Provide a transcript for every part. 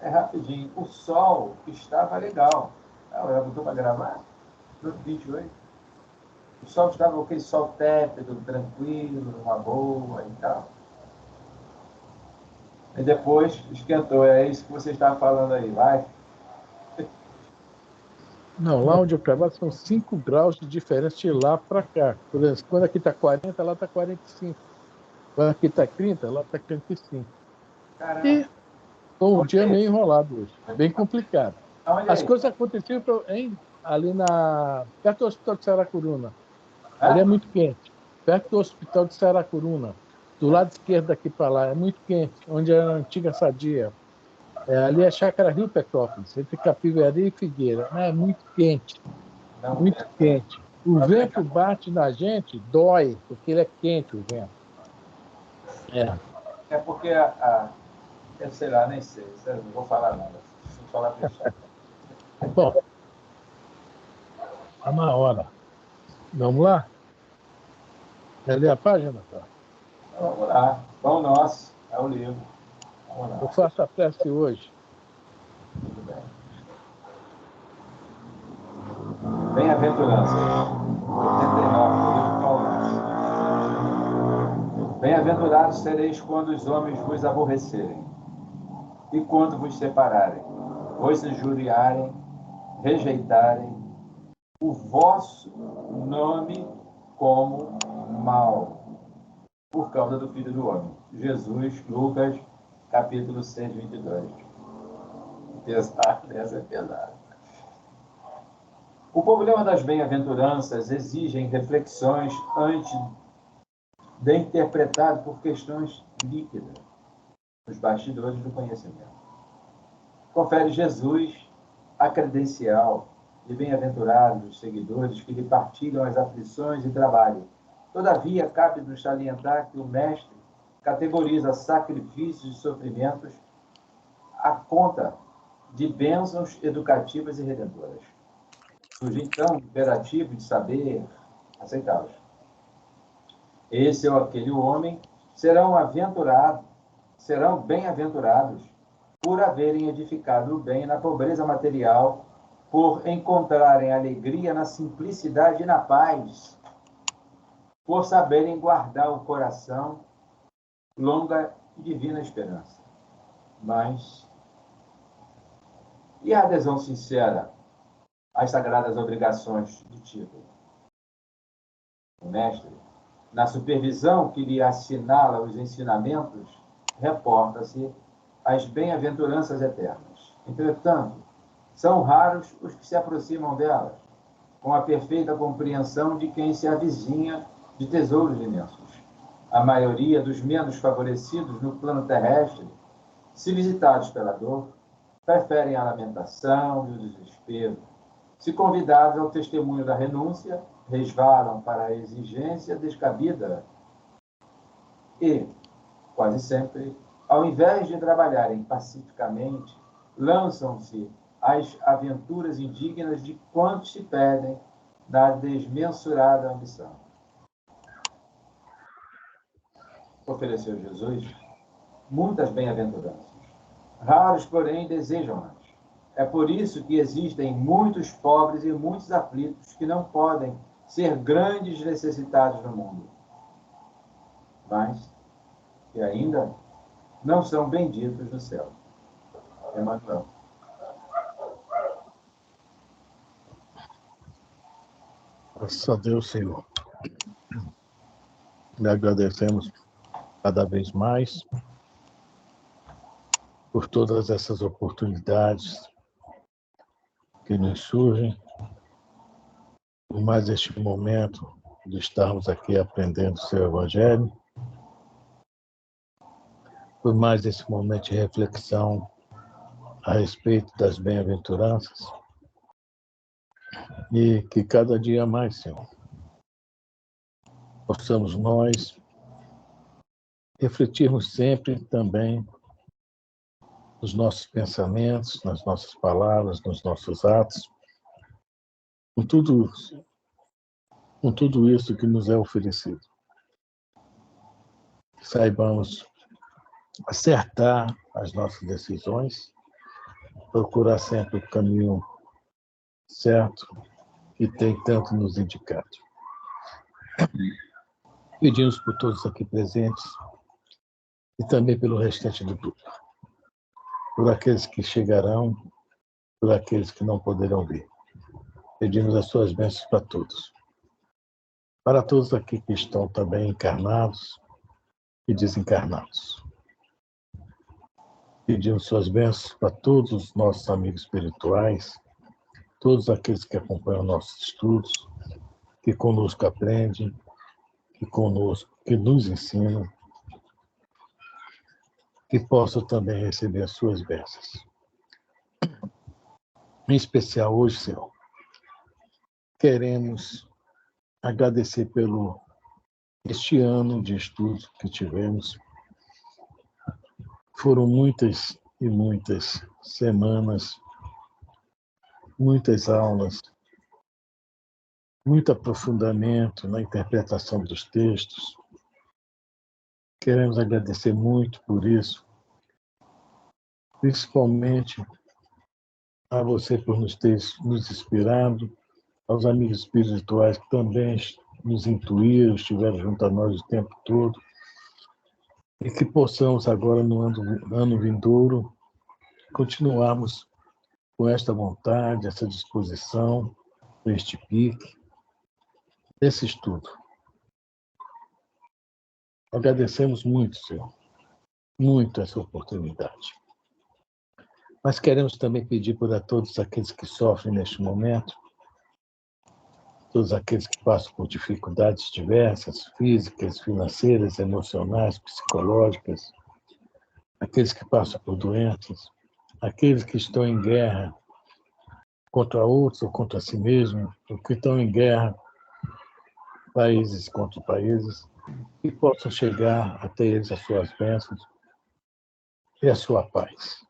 É rapidinho. O sol estava legal. Já botou para gravar? 28. O sol estava aquele sol tépido, tranquilo, uma boa e tal. E depois esquentou. É isso que você estava falando aí. Vai. Não, lá onde eu trabalho são 5 graus de diferença de lá para cá. Por exemplo, quando aqui está 40, lá está 45. Quando aqui está 30, lá está 35. Caramba. E o dia meio enrolado hoje, bem complicado. As coisas aconteciam ali perto do Hospital de Saracuruna. Ali é muito quente. Perto do Hospital de Saracuruna. Do lado esquerdo daqui para lá, é muito quente. Onde era a antiga Sadia. Ali é Chácara Rio Petrópolis, entre Capivari e Figueira. É muito quente. Muito quente. O vento bate na gente, dói, porque ele é quente, o vento. É porque eu sei lá, nem sei. Não vou falar nada. Vou falar fechado. Bom, está na hora. Vamos lá? Quer ler a página, tá? Vamos lá. Pão Nosso é o livro. Vamos lá. Eu faço a prece hoje. Muito bem. Bem-aventuranças. 89, do livro Pão Nosso. Bem-aventurados sereis quando os homens vos aborrecerem, e quando vos separarem, vos injuriarem, rejeitarem o vosso nome como mal, por causa do Filho do Homem. Jesus, Lucas, capítulo 6, 22. Pesado, essa é pesada. O problema das bem-aventuranças exigem reflexões antes de interpretado por questões líquidas, nos bastidores do conhecimento. Confere Jesus a credencial de bem-aventurados os seguidores que lhe partilham as aflições e trabalho. Todavia, cabe-nos salientar que o Mestre categoriza sacrifícios e sofrimentos à conta de bênçãos educativas e redentoras. Surge, então, o imperativo de saber aceitá-los. Esse ou aquele homem serão bem-aventurados por haverem edificado o bem na pobreza material, por encontrarem alegria na simplicidade e na paz, por saberem guardar o coração, longa e divina esperança. Mas, e a adesão sincera às sagradas obrigações do título? O mestre, na supervisão que lhe assinala os ensinamentos, reporta-se às bem-aventuranças eternas. Entretanto, são raros os que se aproximam delas, com a perfeita compreensão de quem se avizinha de tesouros imensos. A maioria dos menos favorecidos no plano terrestre, se visitados pela dor, preferem a lamentação e o desespero. Se convidados ao testemunho da renúncia, resvalam para a exigência descabida e, quase sempre, ao invés de trabalharem pacificamente, lançam-se às aventuras indignas de quantos se perdem na desmensurada ambição. Ofereceu Jesus muitas bem-aventuranças. Raros, porém, desejam-nas. É por isso que existem muitos pobres e muitos aflitos que não podem ser grandes necessitados no mundo, mas que ainda não são benditos no céu. Emmanuel. Graças a Deus, Senhor. E agradecemos cada vez mais por todas essas oportunidades que nos surgem, por mais este momento de estarmos aqui aprendendo o seu Evangelho, por mais esse momento de reflexão a respeito das bem-aventuranças, e que cada dia mais, Senhor, possamos nós refletirmos sempre também nos nossos pensamentos, nas nossas palavras, nos nossos atos, com tudo isso que nos é oferecido. Saibamos acertar as nossas decisões procurar sempre o caminho certo que tem tanto nos indicado. Pedimos por todos aqui presentes e também pelo restante do grupo, por aqueles que chegarão, por aqueles que não poderão vir. Pedimos as suas bênçãos para todos. Para todos aqui que estão também encarnados e desencarnados. Pedimos suas bênçãos para todos os nossos amigos espirituais, todos aqueles que acompanham nossos estudos, que conosco aprendem, que nos ensinam, que possam também receber as suas bênçãos. Em especial hoje, Senhor, queremos agradecer pelo este ano de estudos que tivemos. Foram muitas e muitas semanas, muitas aulas, muito aprofundamento na interpretação dos textos. Queremos agradecer muito por isso, principalmente a você por nos ter nos inspirado, aos amigos espirituais que também nos intuíram, estiveram junto a nós o tempo todo, e que possamos agora, no ano vindouro, continuarmos com esta vontade, essa disposição, com este pique, esse estudo. Agradecemos muito, Senhor, muito essa oportunidade. Mas queremos também pedir por a todos aqueles que sofrem neste momento, todos aqueles que passam por dificuldades diversas, físicas, financeiras, emocionais, psicológicas, aqueles que passam por doenças, aqueles que estão em guerra contra outros ou contra si mesmos, ou que estão em guerra, países contra países, e possam chegar até eles as suas bênçãos e a sua paz.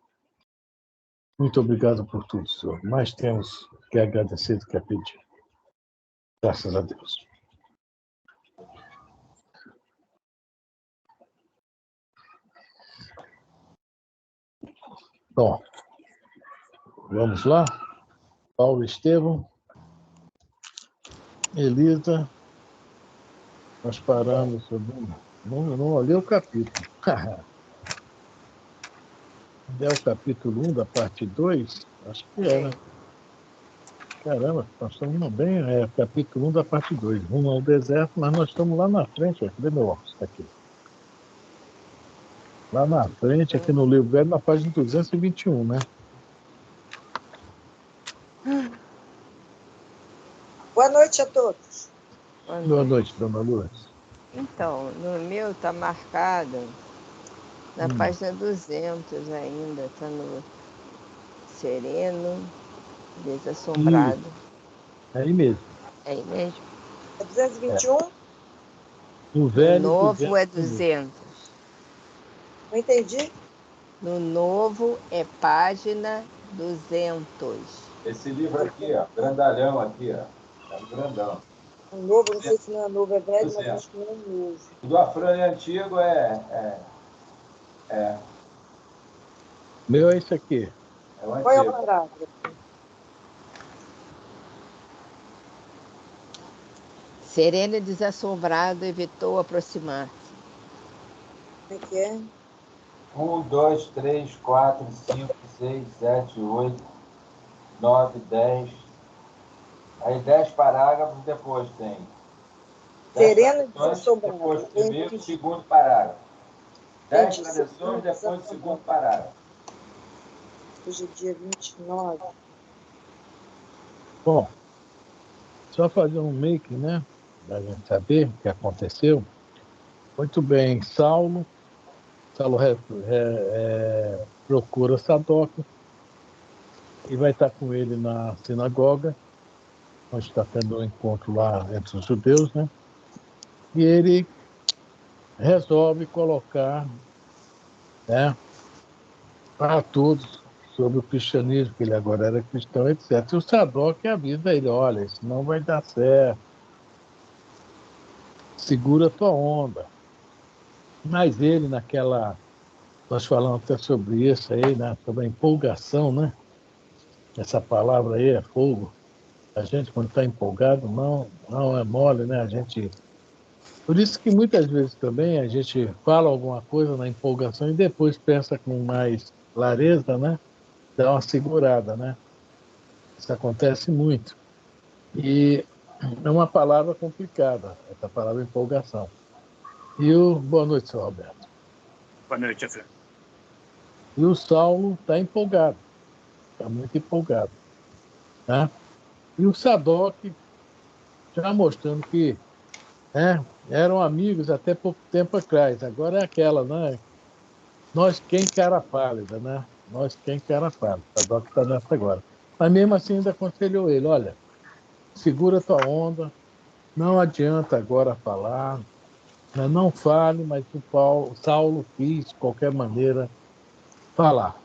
Muito obrigado por tudo, Senhor. Mais temos que agradecer do que a pedir. Graças a Deus. Bom, vamos lá. Paulo Estevão, Elisa, nós paramos sobre... Não olhei o capítulo. É o capítulo 1 da parte 2? Acho que é, né? Caramba, nós estamos indo bem, é capítulo 1 da parte 2, rumo ao deserto, mas nós estamos lá na frente, cadê meu óculos? Está aqui. Lá na frente, aqui no livro velho, na página 221, né? Boa noite a todos. Boa noite, dona Lourdes. Então, no meu está marcado na página 200 ainda, está no sereno, desassombrado. É aí mesmo. É aí mesmo? É 221? No velho, no novo é 200. Não entendi. No novo é página 200. Esse livro aqui, ó, grandalhão aqui, ó. É um grandão. O novo, não sei se não é novo, é velho, mas acho que não é novo. O do Afrânio antigo é. Meu é esse aqui. É o antigo. Qual é o parágrafo? Sereno e desassombrado evitou aproximar-se. Como é que é? 1, 2, 3, 4, 5, 6, 7, 8, 9, 10. Aí 10 parágrafos depois tem. Sereno e desassombrado. Depois do primeiro e segundo parágrafo. 10 traduções depois do segundo parágrafo. Hoje é dia 29. Bom, só fazer um make, né? Para a gente saber o que aconteceu. Muito bem, Saulo procura Sadoc e vai estar com ele na sinagoga, onde está tendo um encontro lá entre os judeus, né? E ele resolve colocar, né, para todos sobre o cristianismo, que ele agora era cristão, etc. E o Sadoc avisa ele, olha, isso não vai dar certo, segura a tua onda. Mas ele, nós falamos até sobre isso aí, né, sobre a empolgação, né? essa palavra aí é fogo. A gente, quando está empolgado, não é mole, né? A gente... Por isso que muitas vezes também a gente fala alguma coisa na empolgação e depois pensa com mais clareza, né? Dá uma segurada, né? Isso acontece muito. E é uma palavra complicada, essa palavra empolgação. Boa noite, seu Alberto. Boa noite, Fê. E o Saulo está empolgado, está muito empolgado. Tá? E o Sadoc já mostrando que, né, eram amigos até pouco tempo atrás. Agora é aquela, né? Nós quem cara pálida, né? Nós quem cara pálida. O Sadoc está nessa agora. Mas mesmo assim ainda aconselhou ele, olha, segura tua onda, não adianta agora falar, né? Não fale, mas o Saulo quis, de qualquer maneira, falar.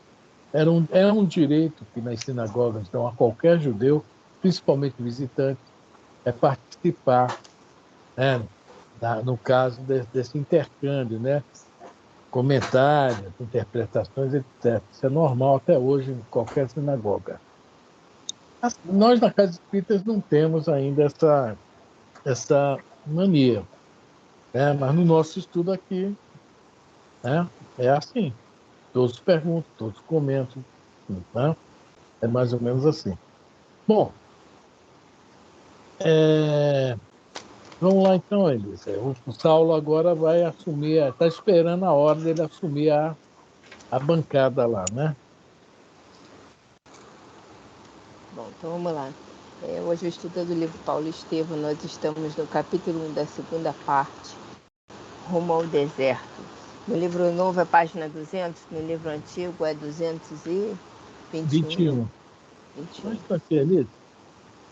É um direito que nas sinagogas dão a qualquer judeu, principalmente visitante, é participar, né, no caso desse intercâmbio, né, comentários, interpretações, etc. Isso é normal até hoje em qualquer sinagoga. Nós, na Casa Espíritas, não temos ainda essa mania, né, mas no nosso estudo aqui, né, é assim. Todos perguntam, todos comentam, né? É mais ou menos assim. Bom, vamos lá então, Elisa. O Saulo agora vai assumir, está esperando a hora dele assumir a bancada lá, né? Bom, então vamos lá. Hoje o estudo do livro Paulo Estevam, nós estamos no capítulo 1 da segunda parte, Rumo ao Deserto. No livro novo é página 200, no livro antigo é 221. 21. Mas está aqui, Elisa.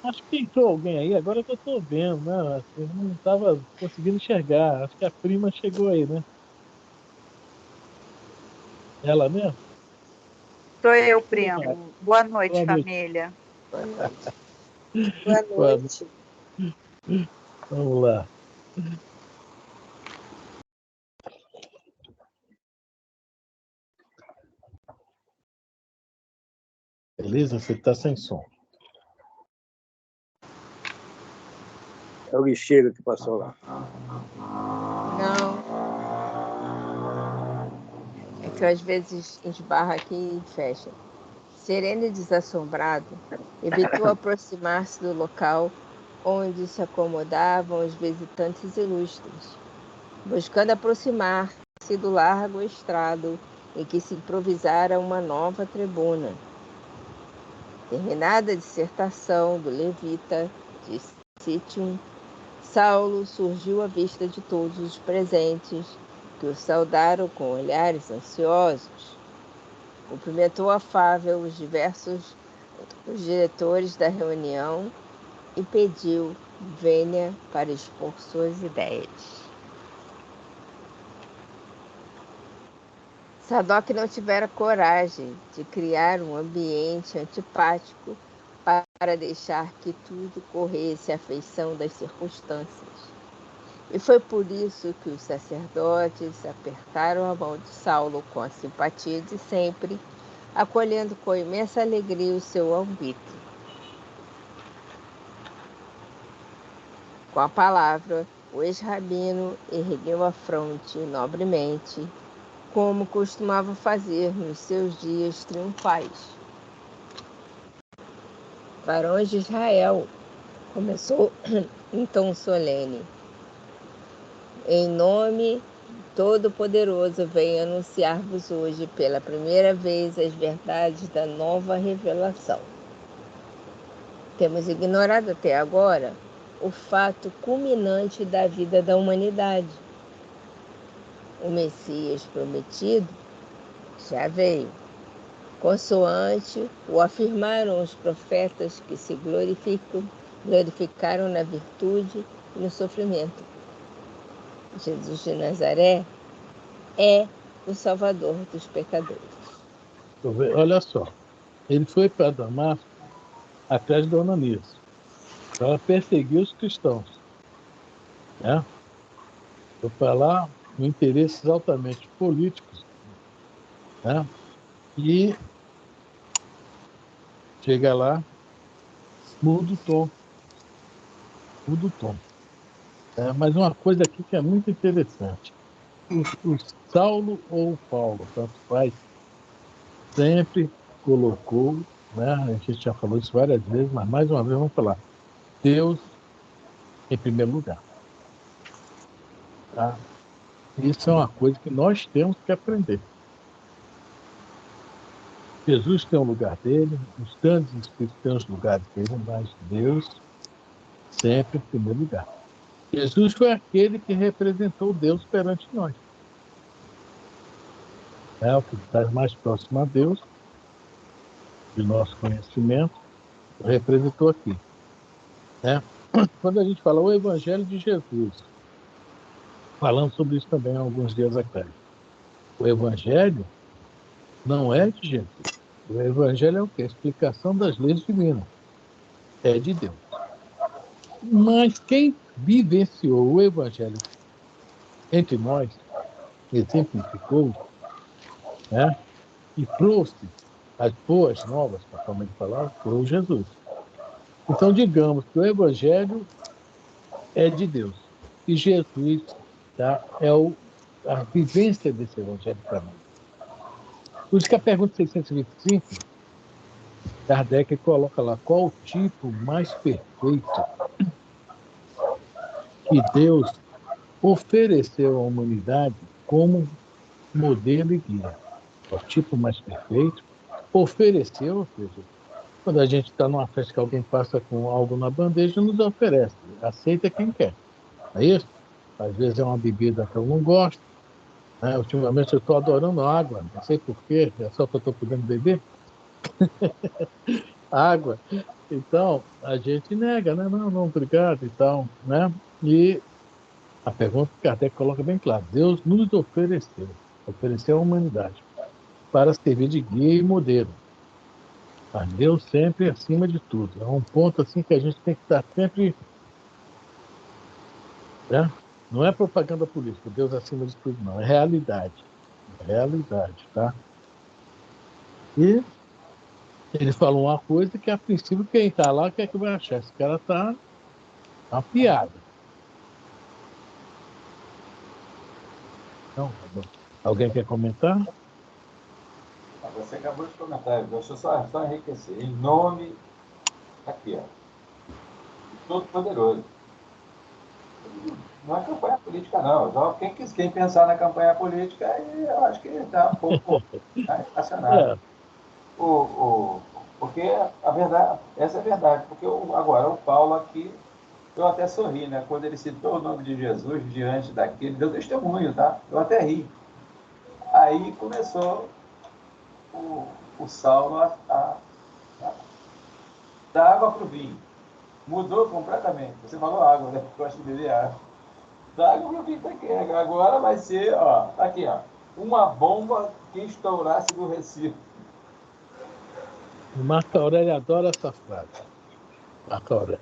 Acho que entrou alguém aí, agora que eu estou vendo, né? Eu não estava conseguindo enxergar. Acho que a prima chegou aí, né? Ela mesmo? Sou eu, primo. Boa noite, Boa noite. família. Boa noite. Boa noite. Vamos lá. Elisa, você está sem som. É o lixeiro que passou lá. Não. É que às vezes esbarra aqui e fecha. Sereno e desassombrado, evitou aproximar-se do local onde se acomodavam os visitantes ilustres, buscando aproximar-se do largo estrado em que se improvisara uma nova tribuna. Terminada a dissertação do levita de Citium, Saulo surgiu à vista de todos os presentes, que o saudaram com olhares ansiosos. Cumprimentou afável os diretores da reunião e pediu vênia para expor suas ideias. Sadoc não tivera coragem de criar um ambiente antipático para deixar que tudo corresse à feição das circunstâncias. E foi por isso que os sacerdotes apertaram a mão de Saulo com a simpatia de sempre, acolhendo com imensa alegria o seu alvitre. Com a palavra, o ex-rabino ergueu a fronte nobremente, como costumava fazer nos seus dias triunfais. Varões de Israel, começou em tom solene. Em nome Todo-Poderoso, venho anunciar-vos hoje pela primeira vez as verdades da nova revelação. Temos ignorado até agora o fato culminante da vida da humanidade. O Messias prometido já veio, consoante o afirmaram os profetas que se glorificaram na virtude e no sofrimento. Jesus de Nazaré é o Salvador dos pecadores. Olha só, ele foi para Damasco atrás de Ananias, para perseguir os cristãos, né? Foi para lá com interesses altamente políticos, né? E Chega lá, muda o tom. Muda o tom. Mas uma coisa aqui que é muito interessante. O Saulo ou o Paulo, tanto faz, sempre colocou, né? A gente já falou isso várias vezes, mas mais uma vez vamos falar. Deus em primeiro lugar. Tá? Isso é uma coisa que nós temos que aprender. Jesus tem um lugar dele, os grandes espíritos têm os lugares dele, mas Deus sempre em primeiro lugar. Jesus foi aquele que representou Deus perante nós. É o que está mais próximo a Deus, de nosso conhecimento, representou aqui. Né? Quando a gente fala o Evangelho de Jesus, falamos sobre isso também há alguns dias atrás. O Evangelho não é de Jesus. O Evangelho é o quê? A explicação das leis divinas. É de Deus. Mas quem vivenciou o Evangelho entre nós, exemplificou, né? E trouxe as boas novas, para a forma de falar, foi o Jesus. Então, digamos que o Evangelho é de Deus. E Jesus, tá, é a vivência desse Evangelho para nós. Por isso que a pergunta 625, Kardec coloca lá, qual o tipo mais perfeito que Deus ofereceu à humanidade como modelo e guia? O tipo mais perfeito ofereceu, ou seja, quando a gente está numa festa que alguém passa com algo na bandeja, nos oferece. Aceita quem quer. É isso? Às vezes é uma bebida que eu não gosto. Né? Ultimamente eu estou adorando água. Não sei por quê. É só que eu estou podendo beber água. Então, a gente nega, né? Não, não, obrigado e tal. Né? E a pergunta que Kardec coloca bem claro. Deus nos ofereceu à humanidade para servir de guia e modelo. Mas Deus sempre acima de tudo. É um ponto assim que a gente tem que estar sempre, né? Não é propaganda política, Deus acima de tudo, não. É realidade. É realidade, tá? E ele falou uma coisa que, a princípio, quem está lá, o que é que vai achar? Esse cara está uma piada. Então, alguém quer comentar? Você acabou de comentar, deixa eu só enriquecer. Em nome, aqui, ó, de Todo-Poderoso. Não é campanha política, não. Só quem pensar na campanha política, eu acho que está um pouco estacionado. É, Porque a verdade, essa é a verdade. Porque agora, o Paulo aqui, eu até sorri, né? Quando ele citou o nome de Jesus diante daquele, deu testemunho, tá? Eu até ri. Aí começou o Saulo a dar água para o vinho. Mudou completamente. Você falou água, né? Eu gosto de beber água. Da água para o vinho tá aqui. Agora vai ser, ó, tá aqui, ó. Uma bomba que estourasse do Recife. o Marco Aurélio adora essa frase. Marco Aurélio.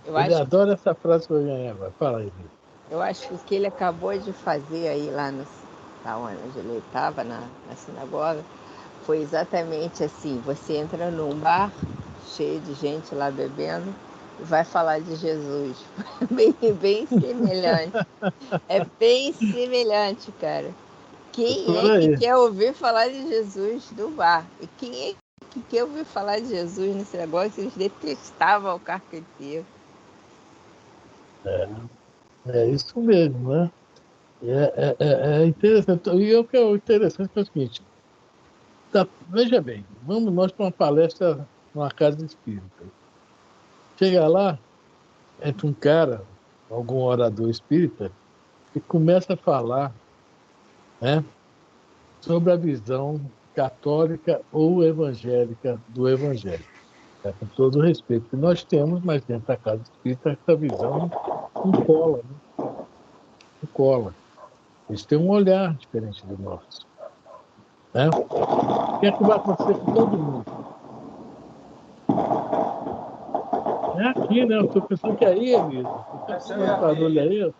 Ele acho, adora essa frase que eu ganhei agora. Fala aí, Vitor. eu acho que o que ele acabou de fazer aí lá no, lá onde ele estava, na sinagoga, foi exatamente assim. Você entra num bar cheio de gente lá bebendo e vai falar de Jesus. Bem semelhante. É bem semelhante, cara. Quem Por é que aí. quer ouvir falar de Jesus no bar? E quem é que quer ouvir falar de Jesus nesse negócio? Eles detestavam o carpinteiro. É isso mesmo, né? É interessante. E o que é interessante é o seguinte: tá, veja bem, vamos nós para uma palestra numa casa espírita. Chega lá, entra um cara, algum orador espírita, e começa a falar, né, sobre a visão católica ou evangélica do Evangelho. Com todo o respeito que nós temos, mas dentro da casa espírita essa visão não cola, né? Não cola. Eles têm um olhar diferente do nosso. Né? O que é que vai acontecer com todo mundo? É aqui, né? Eu estou pensando que é aí, amigo. Você está fazendo barulho aí?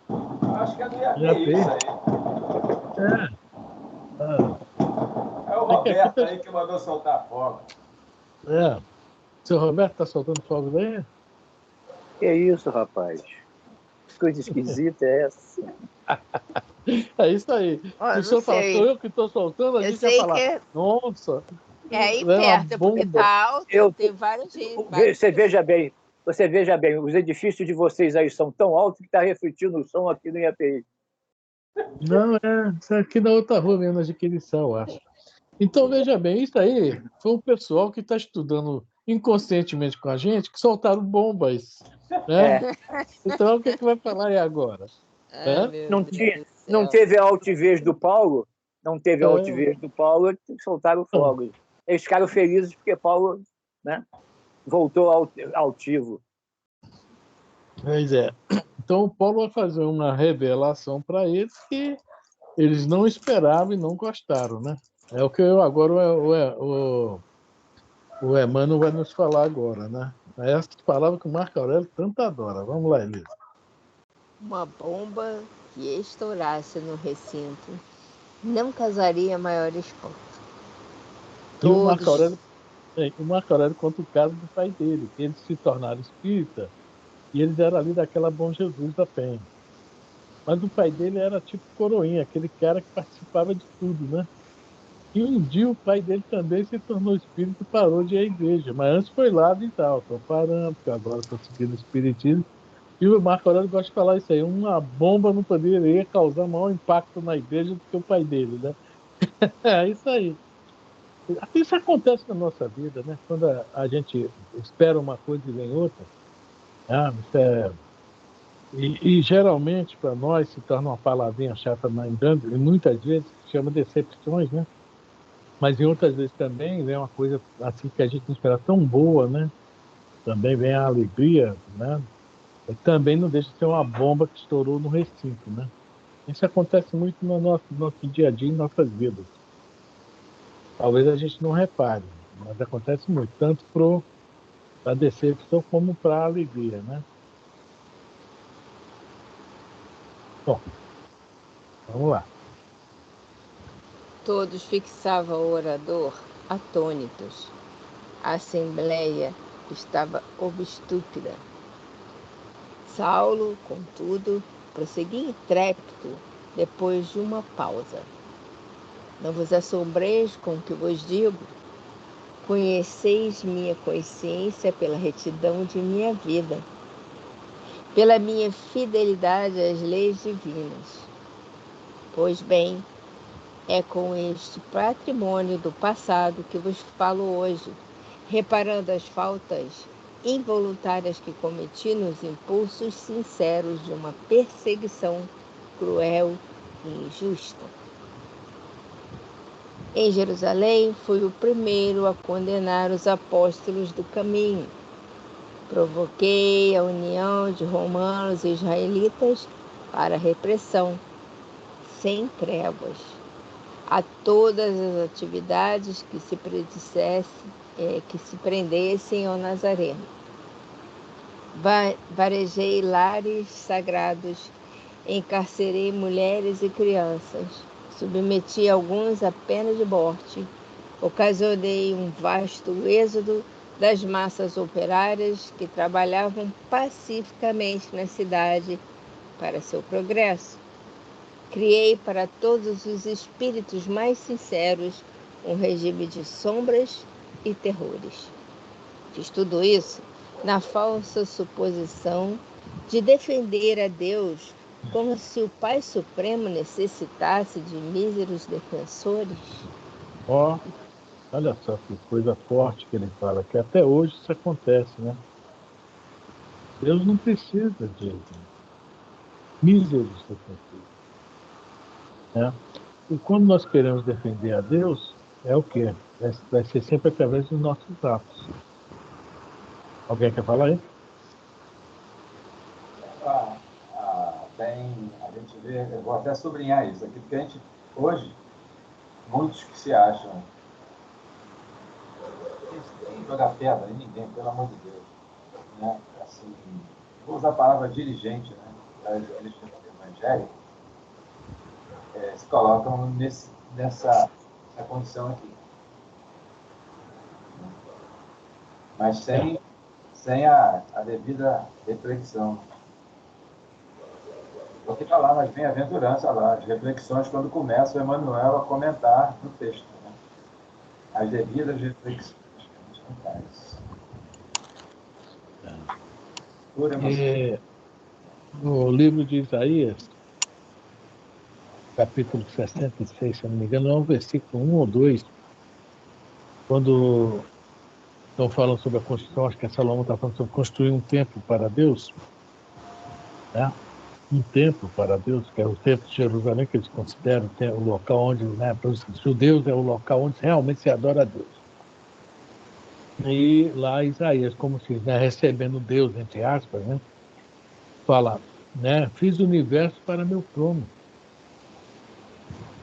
Acho que é do IAP Já isso fez. aí. É. Ah, É o é que aqui Roberto tá... aí que mandou soltar a fogo. É. Seu Roberto está soltando fogo daí? Que isso, rapaz? Que coisa esquisita é essa? É isso aí. Ó, Se eu o não senhor falar, sou sei. eu que estou soltando, a Eu gente vai sei que falar, nossa, é aí é uma perto, porque bomba. tá alto, Eu, tem várias gente, você veja bem, os edifícios de vocês aí são tão altos que está refletindo o som aqui no IAPI. Não, isso aqui na outra rua mesmo, na Adquirição, eu acho. Então, veja bem, isso aí foi um pessoal que está estudando inconscientemente com a gente, que soltaram bombas, né? É, Então, o que, que vai falar aí agora? Ai, Hã? meu não, Deus do não céu. teve a altivez do Paulo, não teve a É, altivez do Paulo, soltaram fogos. Eles ficaram felizes porque Paulo, né, voltou altivo. pois é. Então, o Paulo vai fazer uma revelação para eles que eles não esperavam e não gostaram, né? É o que eu agora o Emmanuel vai nos falar agora, né? É essas palavras que o Marco Aurélio tanto adora. Vamos lá, Elisa. Uma bomba que estourasse no recinto não causaria maior espanto. E Todos. O Marco Aurélio conta o caso do pai dele, que eles se tornaram espírita e eles eram ali daquela Bom Jesus da Penha. Mas o pai dele era tipo coroinha, aquele cara que participava de tudo, né? E um dia o pai dele também se tornou espírita e parou de ir à igreja. Mas antes foi lá e tal, estou parando, porque agora estou seguindo o espiritismo. E o Marco Aurélio gosta de falar isso aí, uma bomba não poderia causar maior impacto na igreja do que o pai dele, né? É isso aí. Isso acontece na nossa vida, né? Quando a gente espera uma coisa e vem outra. Isso e geralmente, para nós, se torna uma palavrinha chata, mas e muitas vezes chama decepções, né? Mas em outras vezes também vem uma coisa assim que a gente não espera tão boa, né? Também vem a alegria, né? E também não deixa de ser uma bomba que estourou no recinto, né? Isso acontece muito no nosso dia a dia, em nossas vidas. Talvez a gente não repare, mas acontece muito, tanto para a decepção como para a alegria, né? Bom, vamos lá. Todos fixavam o orador atônitos. A assembleia estava obstúpida. Saulo, contudo, prosseguia intrépido depois de uma pausa. Não vos assombreis com o que vos digo. Conheceis minha consciência pela retidão de minha vida, pela minha fidelidade às leis divinas. Pois bem, é com este patrimônio do passado que vos falo hoje, reparando as faltas involuntárias que cometi nos impulsos sinceros de uma perseguição cruel e injusta. Em Jerusalém, fui o primeiro a condenar os apóstolos do caminho. Provoquei a união de romanos e israelitas para a repressão, sem trevas, a todas as atividades que se prendessem ao Nazareno. Varejei lares sagrados, encarcerei mulheres e crianças, submeti alguns à pena de morte, ocasionei um vasto êxodo das massas operárias que trabalhavam pacificamente na cidade para seu progresso. Criei para todos os espíritos mais sinceros um regime de sombras e terrores. Fiz tudo isso na falsa suposição de defender a Deus como se o Pai Supremo necessitasse de míseros defensores. Ó, olha só que coisa forte que ele fala, que até hoje isso acontece, né? Deus não precisa de míseros defensores, né? E quando nós queremos defender a Deus, é o quê? Vai ser sempre através dos nossos atos. Alguém quer falar aí? A gente vê, eu vou até sublinhar isso aqui, porque a gente, hoje, muitos que se acham, sem jogar pedra em ninguém, pelo amor de Deus, né? Assim, vou usar a palavra dirigente, né? Eles evangélicos se colocam nessa condição aqui. mas sem a devida reflexão. Porque está lá nas bem-aventuranças, lá, as reflexões, quando começa o Emmanuel a comentar no texto. Né? As devidas reflexões que a gente faz. No livro de Isaías, capítulo 66, se não me engano, é um versículo 1 ou 2, quando estão falando sobre a construção, acho que a Salomão está falando sobre construir um templo para Deus, né? Um templo para Deus, que é o templo de Jerusalém, que eles consideram o local onde, né, para os judeus, é o local onde realmente se adora a Deus. E lá Isaías, como se, né, recebendo Deus, entre aspas, né, fala, né, fiz o universo para meu trono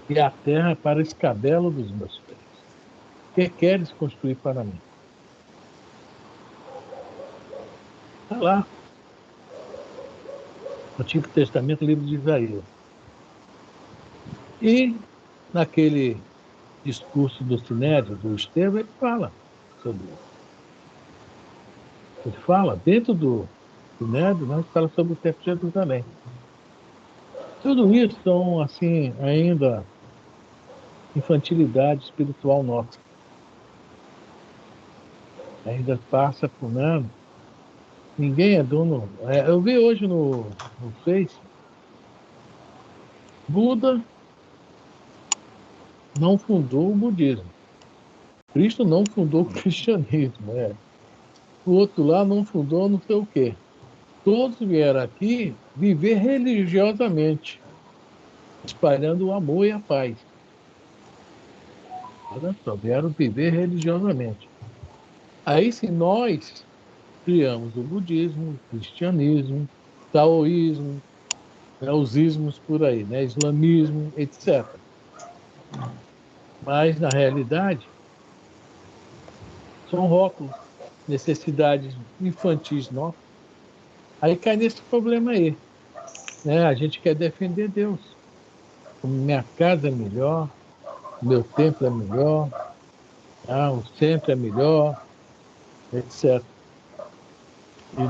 e a terra para escabelo dos meus pés. Que queres construir para mim? Está lá. Antigo Testamento, livro de Isaías. E naquele discurso do Sinédrio, do Estevão, ele fala sobre isso. Ele fala, dentro do Sinédrio, né, ele fala sobre o templo de Jerusalém. Tudo isso são, assim, ainda infantilidade espiritual nossa. Ainda passa por nada. Ninguém é dono. Eu vi hoje no Face, Buda não fundou o budismo. Cristo não fundou o cristianismo. O outro lá não fundou não sei o quê. Todos vieram aqui viver religiosamente, espalhando o amor e a paz. Olha só, vieram viver religiosamente. Aí, se nós criamos o budismo, o cristianismo, o taoísmo, né, os ismos por aí, né, islamismo, etc. Mas, na realidade, são rótulos, necessidades infantis nossas. Aí cai nesse problema aí. Né? A gente quer defender Deus. Minha casa é melhor, meu templo é melhor, o centro é melhor, etc. E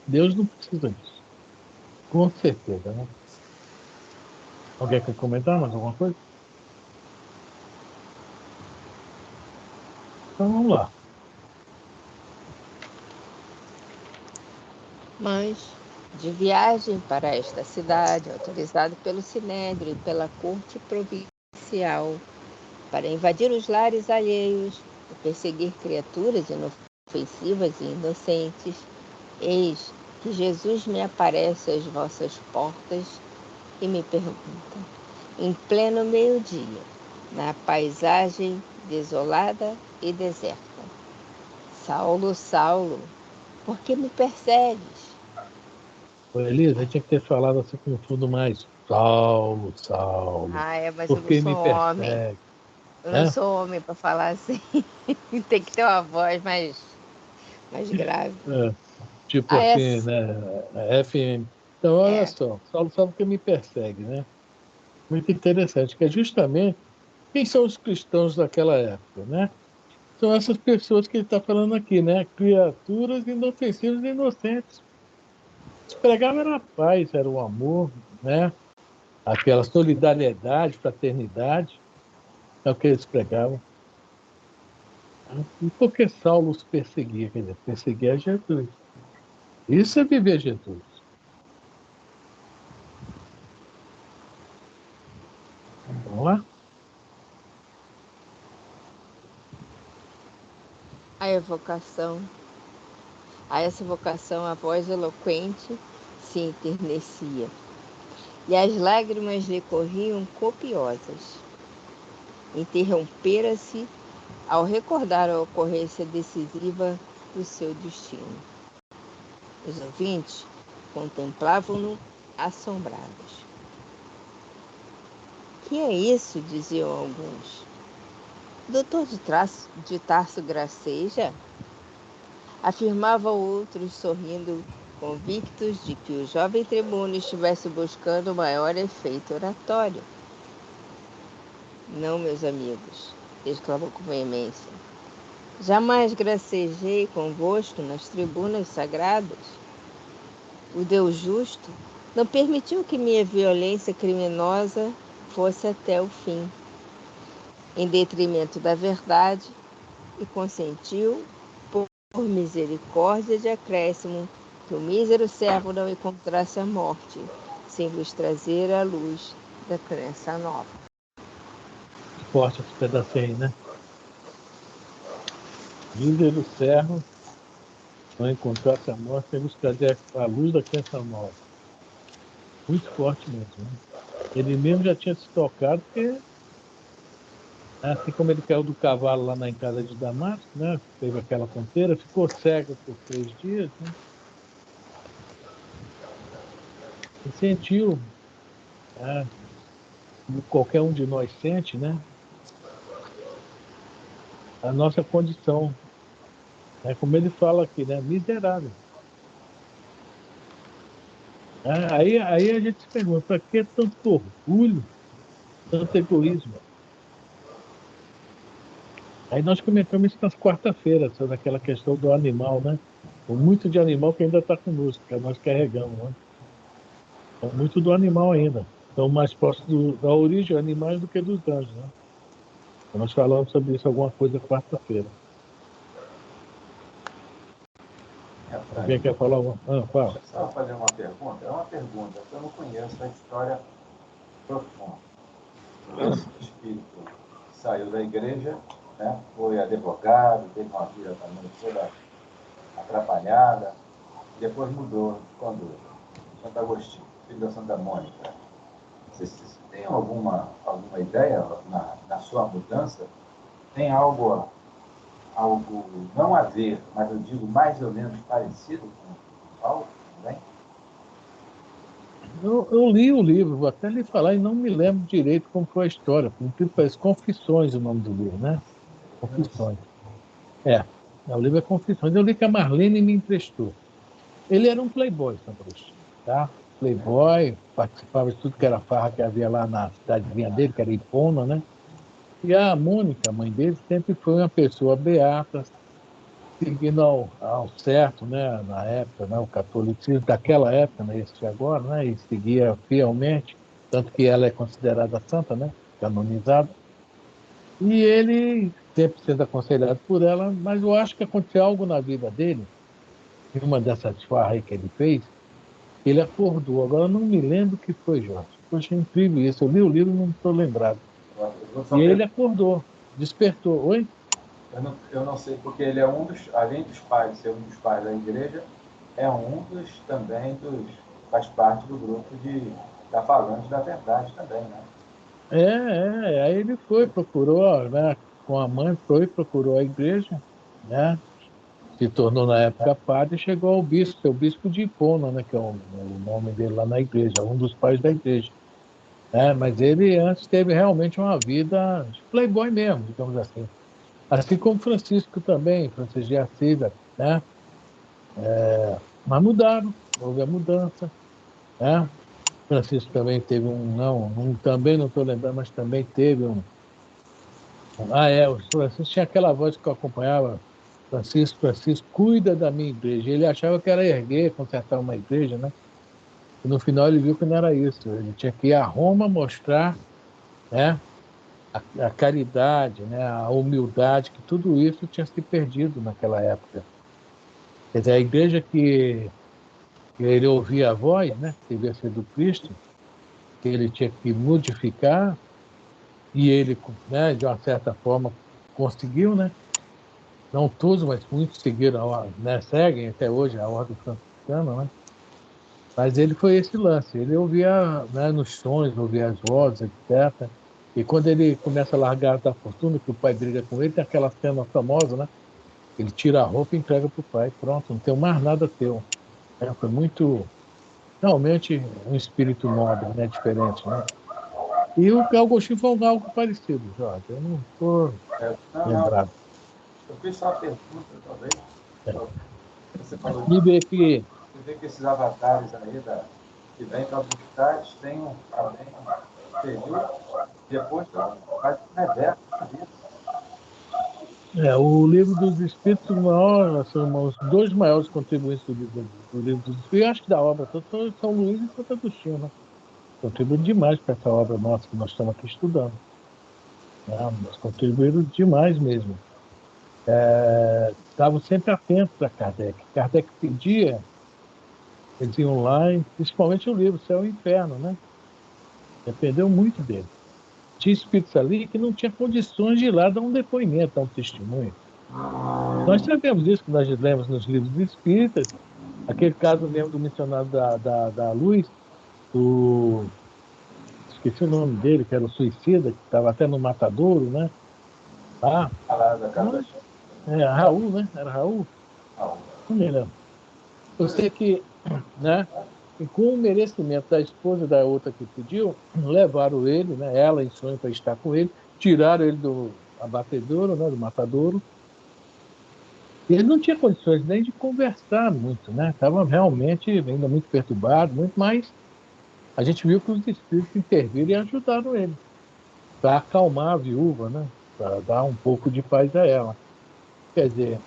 Deus não precisa disso. Com certeza, né? Alguém quer comentar mais alguma coisa? Então vamos lá. Mas, de viagem para esta cidade, autorizado pelo Sinédrio e pela corte provincial, para invadir os lares alheios e perseguir criaturas inofensivas e inocentes, eis que Jesus me aparece às vossas portas e me pergunta, em pleno meio-dia, na paisagem desolada e deserta: Saulo, Saulo, por que me persegues? Ô, Elisa, eu tinha que ter falado assim com tudo mais. Saulo, Saulo. Mas por eu não que sou me homem. persegue? Eu não sou homem para falar assim. Tem que ter uma voz mais grave. Tipo assim, né? FM. Então, olha só, Saulo sabe que me persegue, né? Muito interessante, que é justamente quem são os cristãos daquela época, né? São essas pessoas que ele está falando aqui, né? Criaturas inofensivas e inocentes. Eles pregavam era a paz, era o amor, né? Aquela solidariedade, fraternidade, é o que eles pregavam. E por que Saulo os perseguia? Quer dizer, perseguia Jesus. Isso é viver Jesus. Vamos lá? A essa evocação, a voz eloquente se enternecia, e as lágrimas lhe corriam copiosas. Interrompera-se ao recordar a ocorrência decisiva do seu destino. Os ouvintes contemplavam-no assombrados. Que é isso? Diziam alguns. Doutor de Tarso graceja? Afirmavam outros, sorrindo, convictos de que o jovem tribuno estivesse buscando maior efeito oratório. Não, meus amigos, exclamou com veemência. Jamais gracejei convosco nas tribunas sagradas. O Deus justo não permitiu que minha violência criminosa fosse até o fim, em detrimento da verdade, e consentiu, por misericórdia de acréscimo, que o mísero servo não encontrasse a morte, sem vos trazer a luz da crença nova. Forte esse pedacinho aí, né? Mísero servo não encontrasse a morte, sem vos trazer a luz da crença nova. Muito forte mesmo, né? Ele mesmo já tinha se tocado, porque assim como ele caiu do cavalo lá na entrada de Damasco, né? Teve aquela tonteira, ficou cego por 3 dias, né? E sentiu, né? Como qualquer um de nós sente, né? A nossa condição, né? Como ele fala aqui, né? Miserável. Aí a gente se pergunta, para que tanto orgulho, tanto egoísmo? Aí nós comentamos isso nas quarta-feiras, sobre aquela questão do animal, né? O muito de animal que ainda está conosco, que nós carregamos, né? É muito do animal ainda. Estão mais próximos da origem animais do que dos anjos, né? Então, nós falamos sobre isso alguma coisa quarta-feira. Alguém quer falar alguma coisa? Fala. Deixa eu só fazer uma pergunta. É uma pergunta, eu não conheço a história profunda. Esse espírito saiu da igreja, né? Foi advogado, teve uma vida também toda atrapalhada, depois mudou quando Santo Agostinho, filho da Santa Mônica. Vocês têm alguma ideia na sua mudança? Tem algo não a ver, mas eu digo mais ou menos parecido com Paulo também? Eu li o livro, vou até lhe falar e não me lembro direito como foi a história. Parece Confissões o nome do livro, né? Confissões. O livro é Confissões. Eu li que a Marlene me emprestou. Ele era um playboy, Santo Agostinho, tá? Playboy, participava de tudo que era farra que havia lá na cidadezinha dele, que era Ipona, né? E a Mônica, a mãe dele, sempre foi uma pessoa beata, seguindo ao certo, né? Na época, né? O catolicismo daquela época, né? Esse de agora, né? E seguia fielmente, tanto que ela é considerada santa, né? Canonizada. E ele, sempre sendo aconselhado por ela, mas eu acho que aconteceu algo na vida dele, em uma dessas farras aí que ele fez, ele acordou. Agora eu não me lembro o que foi, Jorge. Poxa, é incrível isso. Eu li o livro e não estou lembrado. E ele acordou, despertou. Oi? Eu não sei, porque ele é além dos pais, ser um dos pais da igreja, é faz parte do grupo da Falange da Verdade também, né? Aí ele procurou, né, com a mãe, procurou a igreja, né? Se tornou na época padre e chegou ao bispo, seu bispo de Hipona, né, que é o nome dele lá na igreja, um dos pais da igreja. Mas ele antes teve realmente uma vida de playboy mesmo, digamos assim. Assim como Francisco também, Francisco de Assis, né? Mas mudaram, houve a mudança, né? Francisco também teve também não estou lembrando, mas também teve o Francisco tinha aquela voz que eu acompanhava, Francisco, cuida da minha igreja. Ele achava que era erguer, consertar uma igreja, né? E no final ele viu que não era isso. Ele tinha que ir a Roma mostrar, né, a caridade, né, a humildade, que tudo isso tinha se perdido naquela época. Quer dizer, a igreja que ele ouvia a voz, né, que devia ser do Cristo, que ele tinha que modificar, e ele, né, de uma certa forma, conseguiu, né? Não todos, mas muitos seguiram, né, seguem até hoje a ordem franciscana, né? Mas ele foi esse lance. Ele ouvia, né, nos sonhos, ouvia as vozes, etc. E quando ele começa a largar da fortuna, que o pai briga com ele, tem aquela cena famosa, né? Ele tira a roupa e entrega para o pai. Pronto, não tem mais nada teu. Foi muito, realmente, um espírito nobre, né? Diferente, né? E o Agostinho foi algo parecido, Jorge. Eu não estou Não. lembrado. Eu fiz só uma pergunta, talvez. Você falou Me vê que você vê que esses avatares aí que vêm para buscar, eles têm um período, depois faz um reverso na vida. O Livro dos Espíritos, são os dois maiores contribuintes do Livro dos Espíritos, eu acho que da obra toda, São Luís e Santo Agostinho, né? Contribuíram demais para essa obra nossa que nós estamos aqui estudando. Nós contribuíram demais mesmo. Estavam sempre atentos a Kardec. Kardec pedia, eles iam lá, principalmente o livro Céu e Inferno, né? Dependeu muito dele. Tinha espíritos ali que não tinha condições de ir lá dar um depoimento, dar um testemunho. Nós sabemos isso, que nós lemos nos livros espíritas, aquele caso mesmo do missionário da Luz, esqueci o nome dele, que era o suicida, que estava até no matadouro, né? Raul, né? Era Raul? Não me lembro. Eu sei que, né? E com o merecimento da esposa da outra que pediu, levaram ele, né, ela em sonho para estar com ele, tiraram ele do abatedouro, né, do matadouro. E ele não tinha condições nem de conversar muito, né? Estava realmente ainda muito perturbado, muito mais. A gente viu que os espíritos interviram e ajudaram ele para acalmar a viúva, né? Para dar um pouco de paz a ela. Quer dizer,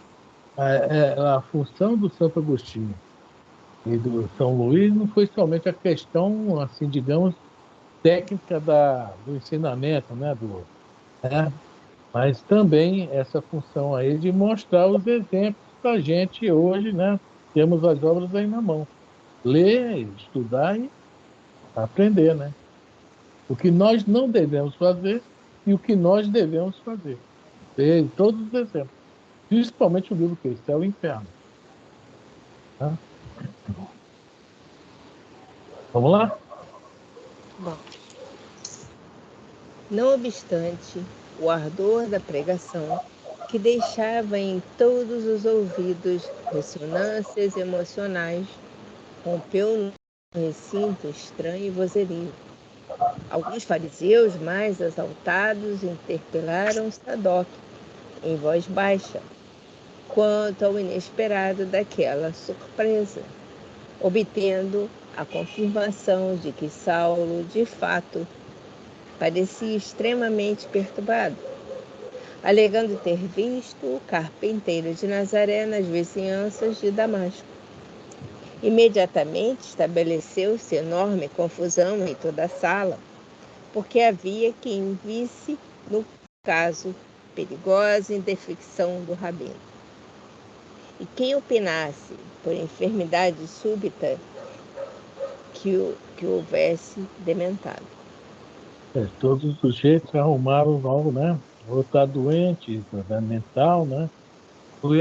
a função do Santo Agostinho e do São Luís não foi somente a questão, assim, digamos, técnica do ensinamento, né, mas também essa função aí de mostrar os exemplos para a gente hoje, né? Temos as obras aí na mão. Ler, estudar e aprender, né? O que nós não devemos fazer e o que nós devemos fazer. Ter todos os exemplos. Principalmente o livro que é Céu e Inferno. Tá? Vamos lá? Bom, não obstante o ardor da pregação, que deixava em todos os ouvidos ressonâncias emocionais, rompeu no recinto estranho e vozerio. Alguns fariseus mais exaltados interpelaram Sadoc em voz baixa quanto ao inesperado daquela surpresa, obtendo a confirmação de que Saulo, de fato, parecia extremamente perturbado, alegando ter visto o carpinteiro de Nazaré nas vizinhanças de Damasco. Imediatamente estabeleceu-se enorme confusão em toda a sala, porque havia quem visse, no caso, perigosa indefecção do rabino. E quem opinasse, por enfermidade súbita, que houvesse dementado. Todos os jeitos arrumaram logo, né? Ou está doente, mental, né?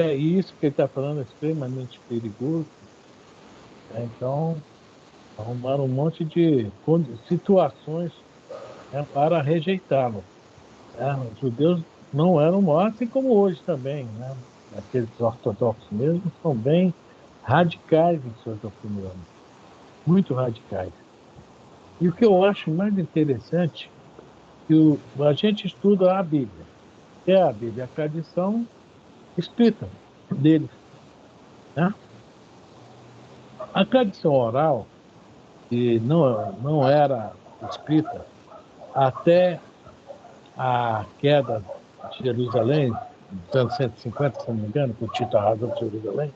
É isso que ele está falando, é extremamente perigoso. Então, arrumaram um monte de situações, né, para rejeitá-lo. Os judeus não eram mortos, assim como hoje também, né? Aqueles ortodoxos mesmo são bem radicais em suas opiniões, muito radicais. E o que eu acho mais interessante é que a gente estuda a Bíblia, que é a Bíblia, a tradição escrita deles, né? A tradição oral, que não era escrita até a queda de Jerusalém, nos anos 150, se não me engano, com o Tito arrasou de Jerusalém,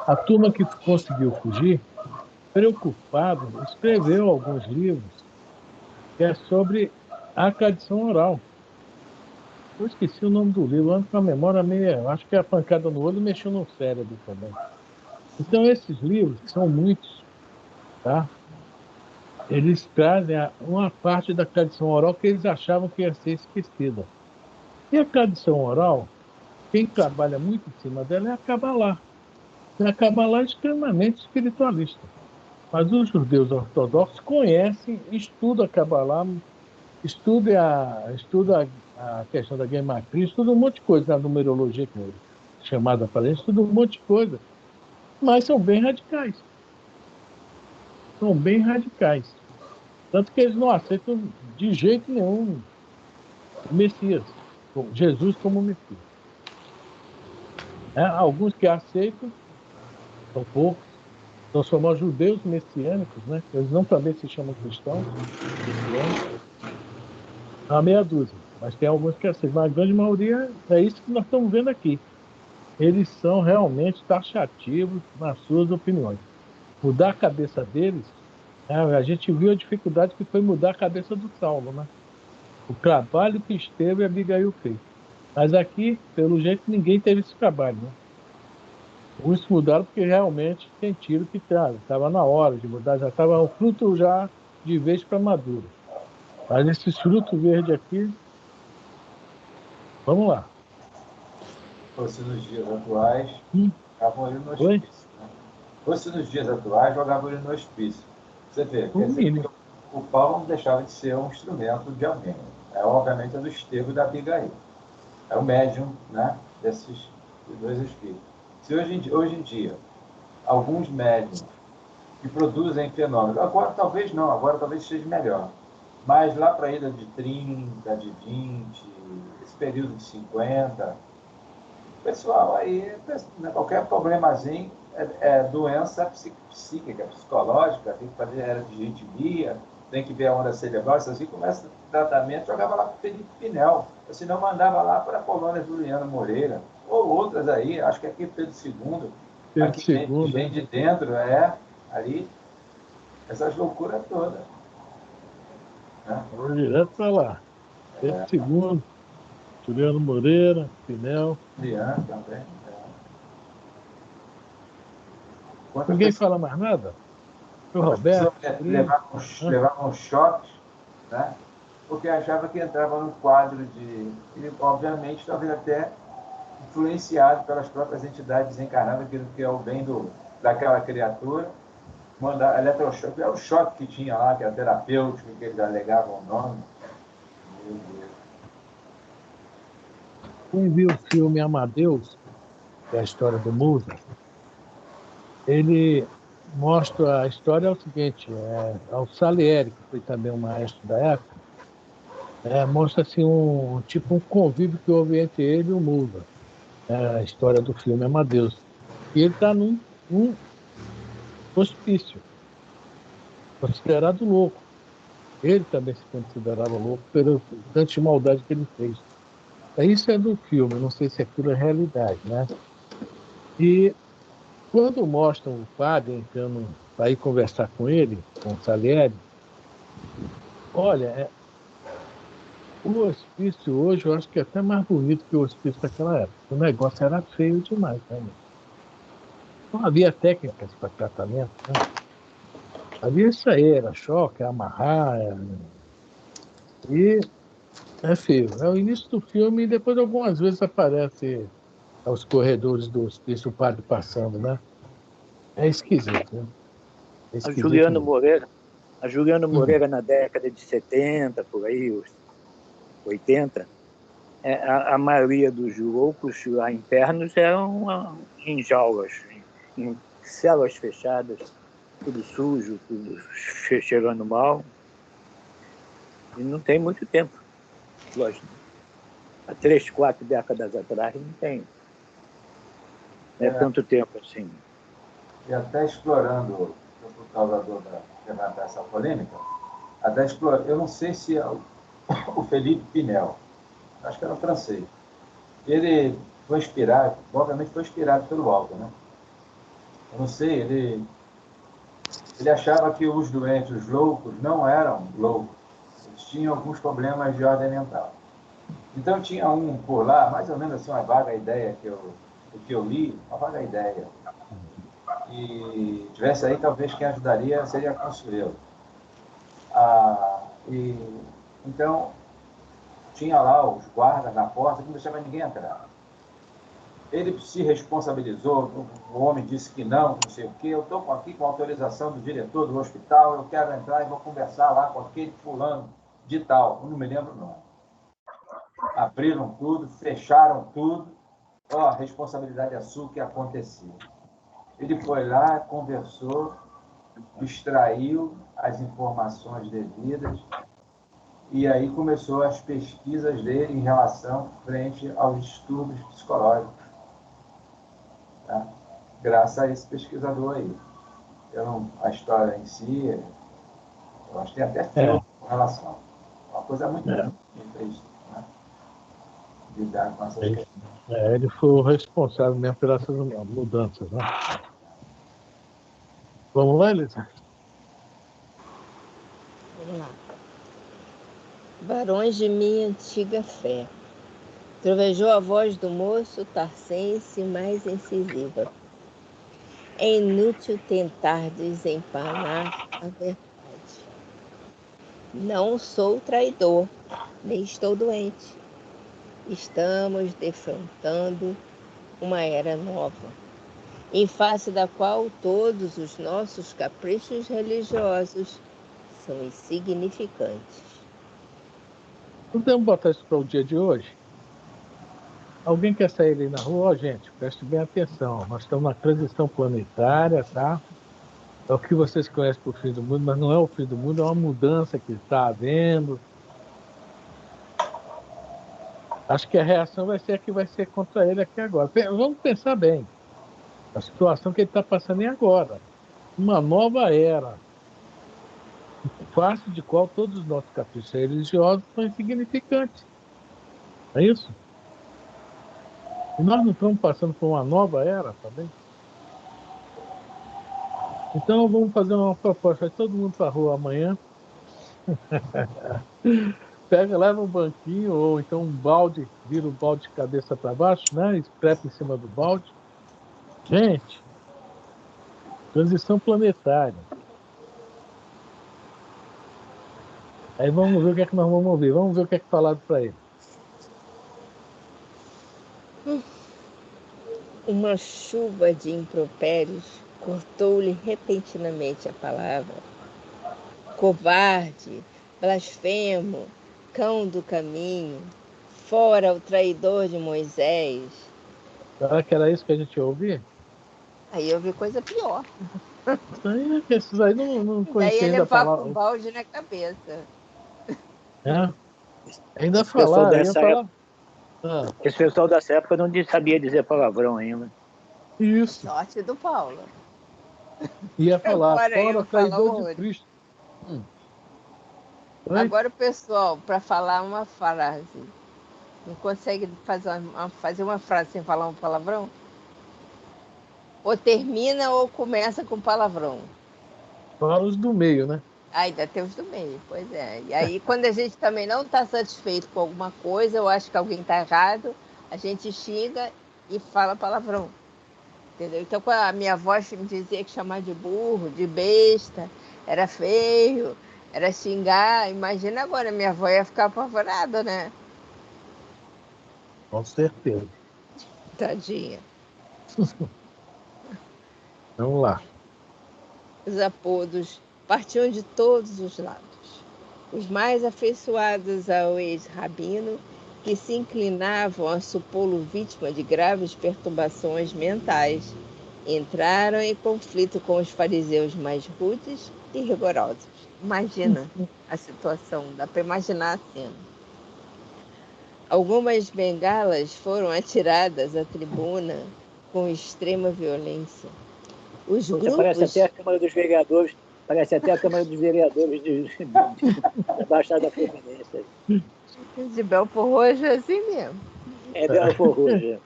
a turma que conseguiu fugir, preocupado, escreveu alguns livros que é sobre a tradição oral. Eu esqueci o nome do livro, ando com a memória meio. Acho que a pancada no olho mexeu no cérebro também. Então, esses livros, que são muitos, tá? Eles trazem uma parte da tradição oral que eles achavam que ia ser esquecida. E a tradição oral, quem trabalha muito em cima dela é a Kabbalah. E a Kabbalah é extremamente espiritualista. Mas os judeus ortodoxos conhecem, estudam a Kabbalah, estudam a questão da gematria, estudam um monte de coisa, a numerologia, que é chamada para eles, estudam um monte de coisa. Mas são bem radicais. São bem radicais. Tanto que eles não aceitam de jeito nenhum o Messias, Jesus como Messias. Alguns que aceitam, são poucos, são os famosos judeus messiânicos, né? Eles não também se chamam cristãos, messiânicos. A meia dúzia. mas tem alguns que assim, mas a grande maioria é isso que nós estamos vendo aqui. Eles são realmente taxativos nas suas opiniões. Mudar a cabeça deles, né? A gente viu a dificuldade que foi mudar a cabeça do Saulo, né? O trabalho que Estevão e Abigail fez. Mas aqui, pelo jeito, ninguém teve esse trabalho, né? Uns mudaram porque realmente sentiram que estava na hora de mudar, já estava o fruto já de vez para maduro. Mas esses frutos verdes aqui, vamos lá. Fosse nos dias atuais, jogavam ele no Oi? hospício. Né? Fosse nos dias atuais, jogavam ele no hospício. Você vê, O mínimo. o Paulo não deixava de ser um instrumento de alguém. Obviamente, é do Estevão e da Abigail. É o médium, né, desses dois espíritos. Se hoje em dia, alguns médiums que produzem fenômenos, agora talvez não, agora talvez seja melhor, mas lá para a ida de 30, de 20, esse período de 50, pessoal aí, qualquer problemazinho é doença psíquica, psicológica, tem que fazer era de gentimia, tem que ver a onda cerebral, isso assim, começa o tratamento, jogava lá para o Felipe Pinel, se não mandava lá para a colônia Juliana Moreira, ou outras aí, acho que aqui Pedro II, aqui vem de dentro, ali, essas loucuras todas. Né? Vamos direto para lá. Pedro II, Juliano Moreira, Pinel. Juliana também. Ninguém fala mais nada? O Roberto. Levavam choques, né? Porque achava que entrava num quadro de. E, obviamente, talvez até influenciado pelas próprias entidades desencarnadas, aquilo que é o bem daquela criatura. Mandar eletrochoque, era o choque que tinha lá, que era terapêutico, que eles alegavam o nome. Quem viu o filme Amadeus, que é a história do Mozart, ele mostra a história é o seguinte, o Salieri, que foi também um maestro da época, mostra assim um convívio que houve entre ele e o Mozart, a história do filme Amadeus. E ele está num hospício, considerado louco. Ele também se considerava louco pela tanta maldade que ele fez. Isso é do filme, não sei se aquilo é realidade, né? E quando mostram o padre entrando para ir conversar com ele, com o Salieri, olha, o hospício hoje eu acho que é até mais bonito que o hospício daquela época. O negócio era feio demais, realmente. Não havia técnicas para tratamento, né? Havia isso aí, era choque, amarrar, e é feio. É o início do filme e depois algumas vezes aparece aos corredores do hospício o padre passando, né? É esquisito, né? É esquisito a Juliana Moreira na década de 70, por aí, os 80, a maioria dos loucos lá internos eram em jaulas, em celas fechadas, tudo sujo, tudo cheirando mal. E não tem muito tempo, lógico. Há 3, 4 décadas atrás não tem. Não é tanto tempo assim. E até explorando, por causa de levantar essa polêmica, até explorando, eu não sei se é o Felipe Pinel, acho que era um francês. Ele foi inspirado, obviamente foi inspirado pelo álcool, né? Eu não sei, ele achava que os doentes, os loucos, não eram loucos. Eles tinham alguns problemas de ordem mental. Então tinha um por lá, mais ou menos assim, uma vaga ideia que eu li, uma vaga ideia. E tivesse aí, talvez quem ajudaria seria Consuelo. Então, tinha lá os guardas na porta que não deixava ninguém entrar. Ele se responsabilizou, o homem disse que não sei o quê, eu estou aqui com autorização do diretor do hospital, eu quero entrar e vou conversar lá com aquele fulano de tal, eu não me lembro não. Abriram tudo, fecharam tudo, a responsabilidade é sua, o que aconteceu. Ele foi lá, conversou, extraiu as informações devidas e aí começou as pesquisas dele em relação frente aos distúrbios psicológicos. Tá? Graças a esse pesquisador aí. A história em si, eu acho que tem até filme com relação. Uma coisa muito triste. Né? lidar com essas questões. Ele foi o responsável mesmo pelas mudanças, né? Vamos lá, Elisa? Vamos lá. Varões de minha antiga fé. Trovejou a voz do moço tarcense mais incisiva. É inútil tentar desempanar a verdade. Não sou traidor, nem estou doente. Estamos defrontando uma era nova, em face da qual todos os nossos caprichos religiosos são insignificantes. Podemos botar isso para o dia de hoje? Alguém quer sair ali na rua? Gente, preste bem atenção. Nós estamos na transição planetária, tá? É o que vocês conhecem por fim do mundo, mas não é o fim do mundo, é uma mudança que está havendo. Acho que a reação vai ser a que vai ser contra ele aqui agora. Vamos pensar bem. A situação que ele está passando é agora. Uma nova era, face de qual todos os nossos caprichos religiosos são insignificantes. É isso? E nós não estamos passando por uma nova era, tá bem? Então vamos fazer uma proposta. Vai todo mundo para a rua amanhã. Pega, leva um banquinho ou então um balde, vira o balde de cabeça para baixo, né? Escrepe em cima do balde. Gente, transição planetária. Aí vamos ver o que é que nós vamos ouvir. Vamos ver o que é que falado para ele. Uma chuva de impropérios cortou-lhe repentinamente a palavra. Covarde, blasfemo, cão do caminho, fora o traidor de Moisés. Será que era isso que a gente ia ouvir? Aí eu vi coisa pior. Esses aí não Daí conhecia ele ainda levar falar. com um balde na cabeça. É. Ainda Esse pessoal falar, dessa falar. época, esse pessoal dessa época não sabia dizer palavrão ainda. Isso. Sorte do Paulo. Ia falar, Agora fora eu traidor falo de Cristo. Agora o pessoal, para falar uma frase, não consegue fazer uma frase sem falar um palavrão? Ou termina ou começa com palavrão. Fora os do meio, né? Ainda tem os do meio, pois é. E aí, quando a gente também não está satisfeito com alguma coisa, eu acho que alguém está errado, a gente xinga e fala palavrão. Entendeu? Então, quando a minha avó me dizia que chamar de burro, de besta, era feio, era xingar. Imagina agora, minha avó ia ficar apavorada, né? Com certeza. Tadinha. Vamos lá. Os apodos partiam de todos os lados. Os mais afeiçoados ao ex-rabino, que se inclinavam a supô-lo vítima de graves perturbações mentais, entraram em conflito com os fariseus mais rudes e rigorosos. Imagina a situação, dá para imaginar a cena. Algumas bengalas foram atiradas à tribuna com extrema violência. Os grupos... Parece até a Câmara dos Vereadores, da Baixada Fluminense. De Belfor Roxo é assim mesmo. É Belfor Roxo.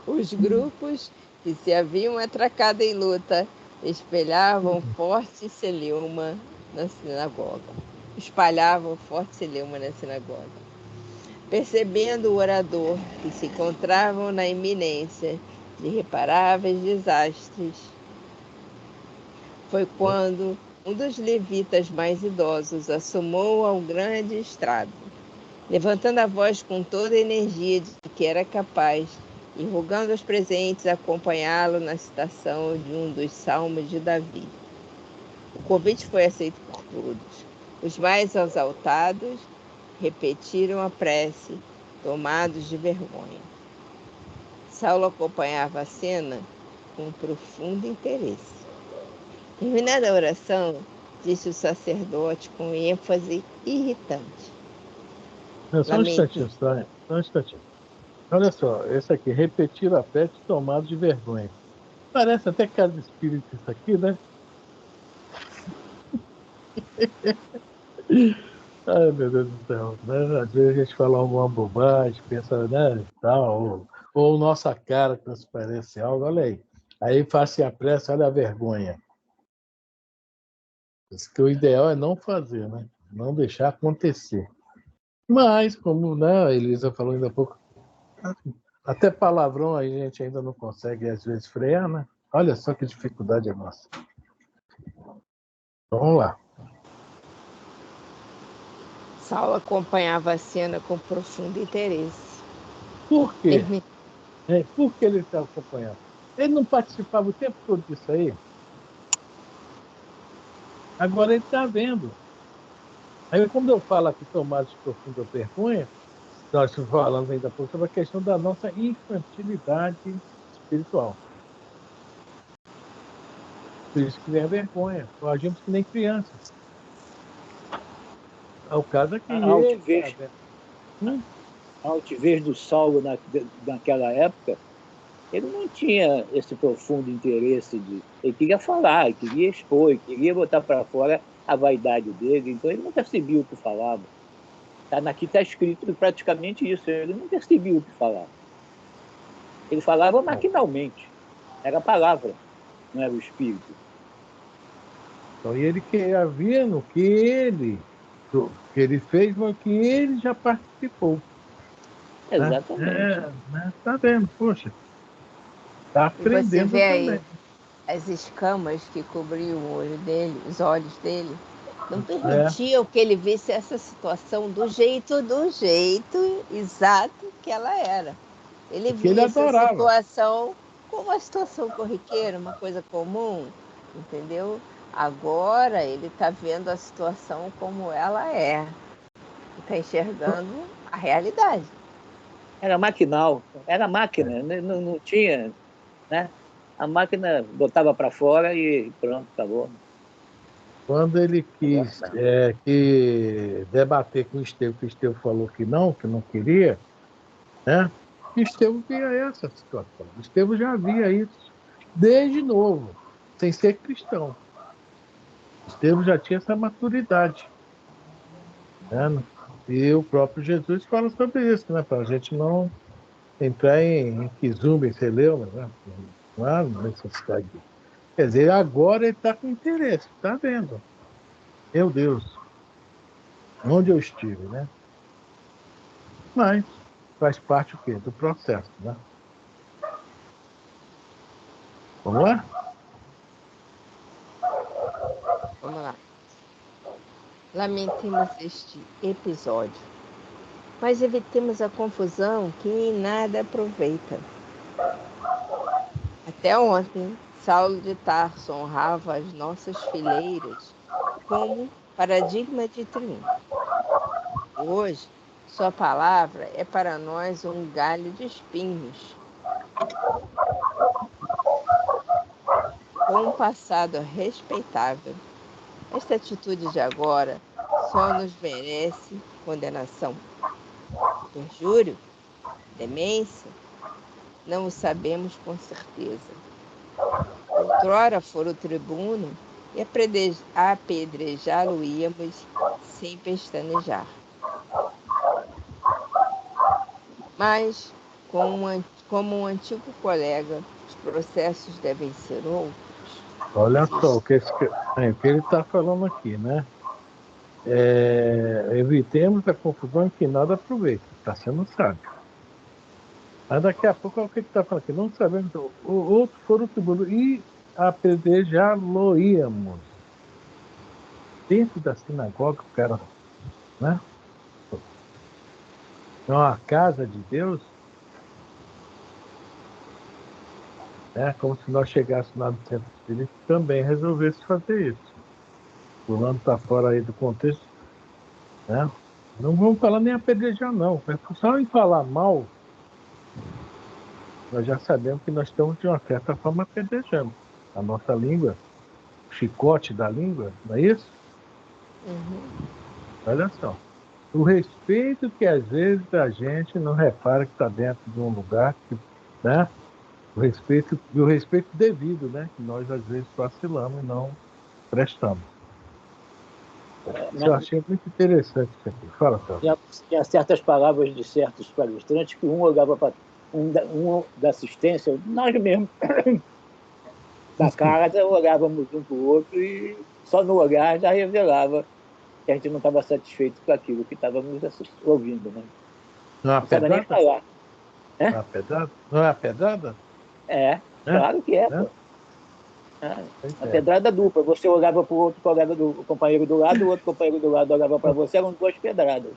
Os grupos que se haviam atracado em luta espalhavam forte celeuma na sinagoga. Percebendo o orador que se encontravam na iminência de irreparáveis desastres, foi quando um dos levitas mais idosos assomou ao grande estrado, levantando a voz com toda a energia de que era capaz e rogando aos presentes acompanhá-lo na citação de um dos salmos de Davi. O convite foi aceito por todos. Os mais exaltados repetiram a prece, tomados de vergonha. Saulo acompanhava a cena com profundo interesse. Terminada a oração, disse o sacerdote com ênfase irritante. Só um instantinho, só um instantinho. Olha só, esse aqui, repetir a prece tomado de vergonha. Parece até casa espírita isso aqui, né? Ai, meu Deus do céu. Né? Às vezes a gente fala alguma bobagem, pensa, né, tal, ou nossa cara transparece algo, olha aí. Aí faz-se a pressa, olha a vergonha. Isso que o ideal é não fazer, né? Não deixar acontecer. Mas, como, né, a Elisa falou ainda há pouco, até palavrão a gente ainda não consegue, às vezes, frear, né? Olha só que dificuldade é nossa. Vamos lá. Saulo acompanhava a cena com profundo interesse. Por quê? Por que ele estava acompanhando? Ele não participava o tempo todo disso aí? Agora ele está vendo. Aí, quando eu falo aqui tomados de profunda vergonha, nós falamos ainda há pouco sobre a questão da nossa infantilidade espiritual. Por isso que vem a vergonha. Nós agimos que nem crianças. O caso é que A altivez, tá a altivez do Saulo naquela época, ele não tinha esse profundo interesse ele queria falar, ele queria expor, ele queria botar para fora a vaidade dele, então ele não percebia o que falava. Aqui está escrito praticamente isso, ele não percebia o que falava. Ele falava maquinalmente, era a palavra, não era o espírito. Então, e ele havia no que ele fez, mas que ele já participou. Exatamente. Né? Tá vendo, poxa. Tá aprendendo e você vê também. aí as escamas que cobriam o olho dele, os olhos dele, não permitiam que ele visse essa situação do jeito exato que ela era. Ele via essa situação como uma situação corriqueira, uma coisa comum, entendeu? Agora ele está vendo a situação como ela é. Está enxergando a realidade. Era maquinal, era máquina, não tinha, né? A máquina botava para fora e pronto, acabou. Quando ele quis que debater com o Estevão, que o Estevão falou que não queria, né? O Estevão via essa situação. O Estevão já via isso desde novo, sem ser cristão. O Estevão já tinha essa maturidade. Né? E o próprio Jesus fala sobre isso, né? Para a gente não entrar em quizume, celeuma, né? Não há necessidade disso. Quer dizer, agora ele está com interesse, está vendo. Meu Deus, onde eu estive, né? Mas faz parte o quê? Do processo, né? Vamos lá? Vamos lá. Lamentemos este episódio, mas evitemos a confusão que em nada aproveita. Até ontem, Saulo de Tarso honrava as nossas fileiras como paradigma de triunfo. Hoje, sua palavra é para nós um galho de espinhos. Com um passado respeitável, esta atitude de agora só nos merece condenação. Perjúrio? Demência? Não o sabemos com certeza. Outrora fora o tribuno e apedrejá-lo-íamos sem pestanejar. Mas, como um antigo colega, os processos devem ser outros. Olha só o que ele está falando aqui, né? Evitemos a confusão que nada aproveita. Está sendo sábio. Mas daqui a pouco, o que ele está falando aqui? Não sabemos. O outro for o tribuno e apedrejá-lo-íamos. Dentro da sinagoga, o cara, né? Não, a casa de Deus, é como se nós chegássemos lá no centro espírita e também resolvesse fazer isso. Fulano está fora aí do contexto, né? Não vamos falar nem apedrejar, não. Só em falar mal, nós já sabemos que nós estamos, de uma certa forma, apedrejando. A nossa língua, o chicote da língua, não é isso? Olha só. O respeito que, às vezes, a gente não repara que está dentro de um lugar, né? O respeito devido, né? Que nós, às vezes, vacilamos e não prestamos. Eu achei muito interessante isso aqui. Fala, Paulo. Tinha certas palavras de certos palestrantes que um olhava para um da assistência, nós mesmos, da casa, olhávamos um para o outro e só no olhar já revelava que a gente não estava satisfeito com aquilo que estávamos ouvindo. Né? Não é a Não precisava nem pedrada? falar. Não é a pedrada? Não é a pedrada? Claro que é. Pô. A pedrada dupla. Você olhava para o outro colega do companheiro do lado, o outro companheiro do lado olhava para você, eram duas pedradas.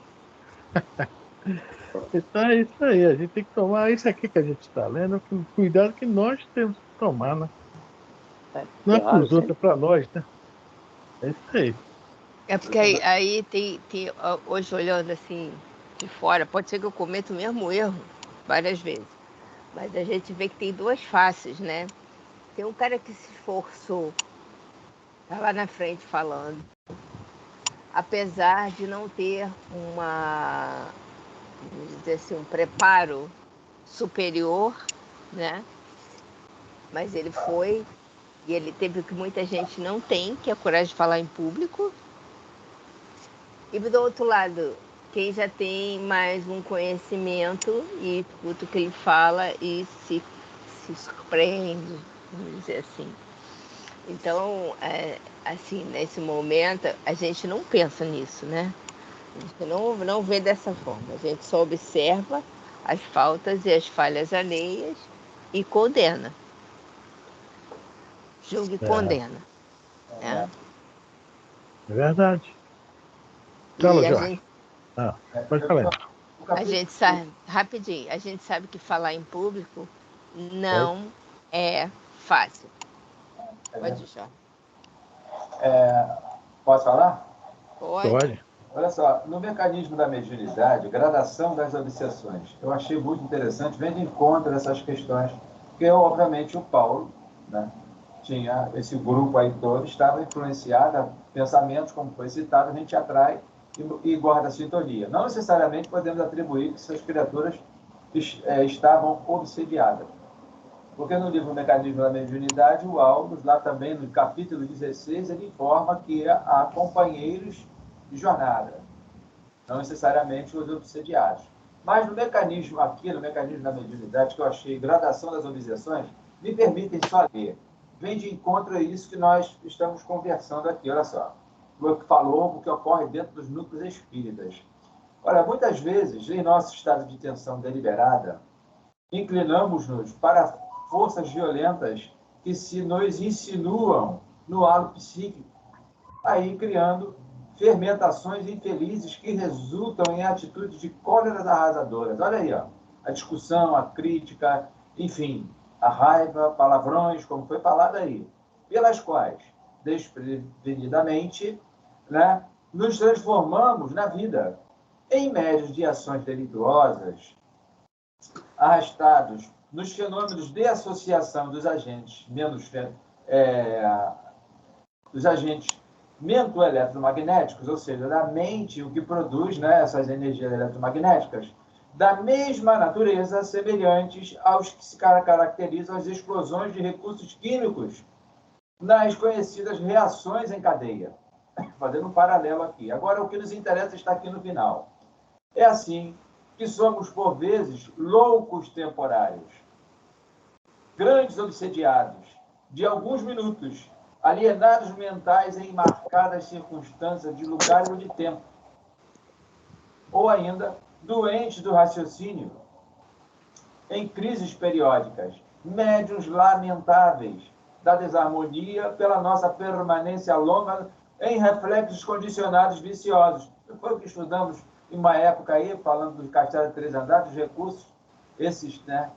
Então é isso aí, a gente tem que tomar isso aqui que a gente está lendo, o cuidado que nós temos que tomar, né? Não é para os outros, é para nós, né? É isso aí. É porque aí tem, hoje olhando assim de fora, pode ser que eu cometa o mesmo erro várias vezes, mas a gente vê que tem duas faces, né? Tem um cara que se esforçou, tá lá na frente falando, apesar de não ter vamos dizer assim, um preparo superior, né? Mas ele foi e ele teve o que muita gente não tem, que é a coragem de falar em público. E do outro lado, quem já tem mais um conhecimento e escuta o que ele fala e se surpreende, vamos dizer assim. Então, assim, nesse momento, a gente não pensa nisso, né? A gente não vê dessa forma. A gente só observa as faltas e as falhas alheias e condena. Julga e condena. Né? É verdade. Fala, Jorge. Pode falar. A gente sabe, rapidinho, a gente sabe que falar em público não é fácil. Pode, Jorge. Posso falar? Pode. Olha só, no mecanismo da mediunidade, gradação das obsessões, eu achei muito interessante, vem de encontro a essas questões, porque, obviamente, o Paulo, né, tinha esse grupo aí todo, estava influenciado, pensamentos, como foi citado, a gente atrai e guarda a sintonia. Não necessariamente podemos atribuir que essas criaturas estavam obsediadas. Porque no livro Mecanismo da Mediunidade, o Aldous, lá também no capítulo 16, ele informa que há companheiros de jornada, não necessariamente os obsediados. Mas no mecanismo aqui, no mecanismo da mediunidade, que eu achei gradação das obsessões, me permitem só ler. Vem de encontro a isso que nós estamos conversando aqui, olha só. O que falou, o que ocorre dentro dos núcleos espíritas. Olha, muitas vezes, em nosso estado de tensão deliberada, inclinamos-nos para forças violentas que se nos insinuam no halo psíquico, aí criando fermentações infelizes que resultam em atitudes de cóleras arrasadoras. Olha aí, ó, a discussão, a crítica, enfim, a raiva, palavrões, como foi falado aí, pelas quais, desprevenidamente, né, nos transformamos na vida em médios de ações delituosas, arrastados nos fenômenos de associação dos agentes mento-eletromagnéticos, ou seja, da mente, o que produz, né, essas energias eletromagnéticas, da mesma natureza, semelhantes aos que se caracterizam as explosões de recursos químicos nas conhecidas reações em cadeia. Fazendo um paralelo aqui. Agora, o que nos interessa está aqui no final. É assim que somos, por vezes, loucos temporários, grandes obsediados, de alguns minutos, alienados mentais em marcadas circunstâncias de lugar ou de tempo, ou ainda doentes do raciocínio, em crises periódicas, médiuns lamentáveis da desarmonia pela nossa permanência longa em reflexos condicionados viciosos. Foi o que estudamos em uma época aí, falando dos castelos de 3 andares, dos recursos, esses, né,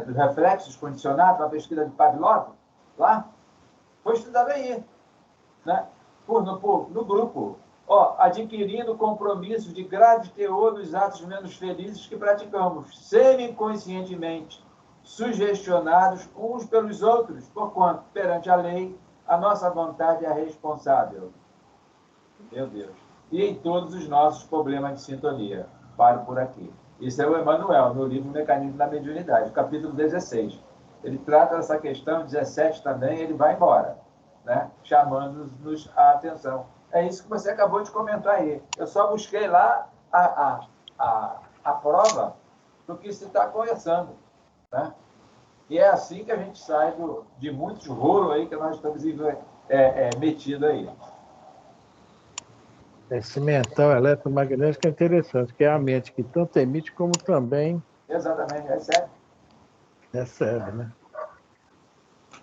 dos reflexos condicionados, a pesquisa de Pavlov, lá, foi estudado aí, né, no grupo, adquirindo compromissos de grave teor nos atos menos felizes que praticamos, semi-inconscientemente, sugestionados uns pelos outros, porquanto, perante a lei, a nossa vontade é responsável. Meu Deus. E em todos os nossos problemas de sintonia. Paro por aqui. Isso é o Emmanuel, no livro Mecanismo da Mediunidade, capítulo 16. Ele trata dessa questão, 17 também, ele vai embora, né? Chamando-nos a atenção. É isso que você acabou de comentar aí. Eu só busquei lá a prova do que se está conversando. Né? E é assim que a gente sai de muitos rolos aí que nós estamos metidos aí. Esse mental eletromagnético é interessante, que é a mente que tanto emite como também Exatamente, recebe. Recebe, né?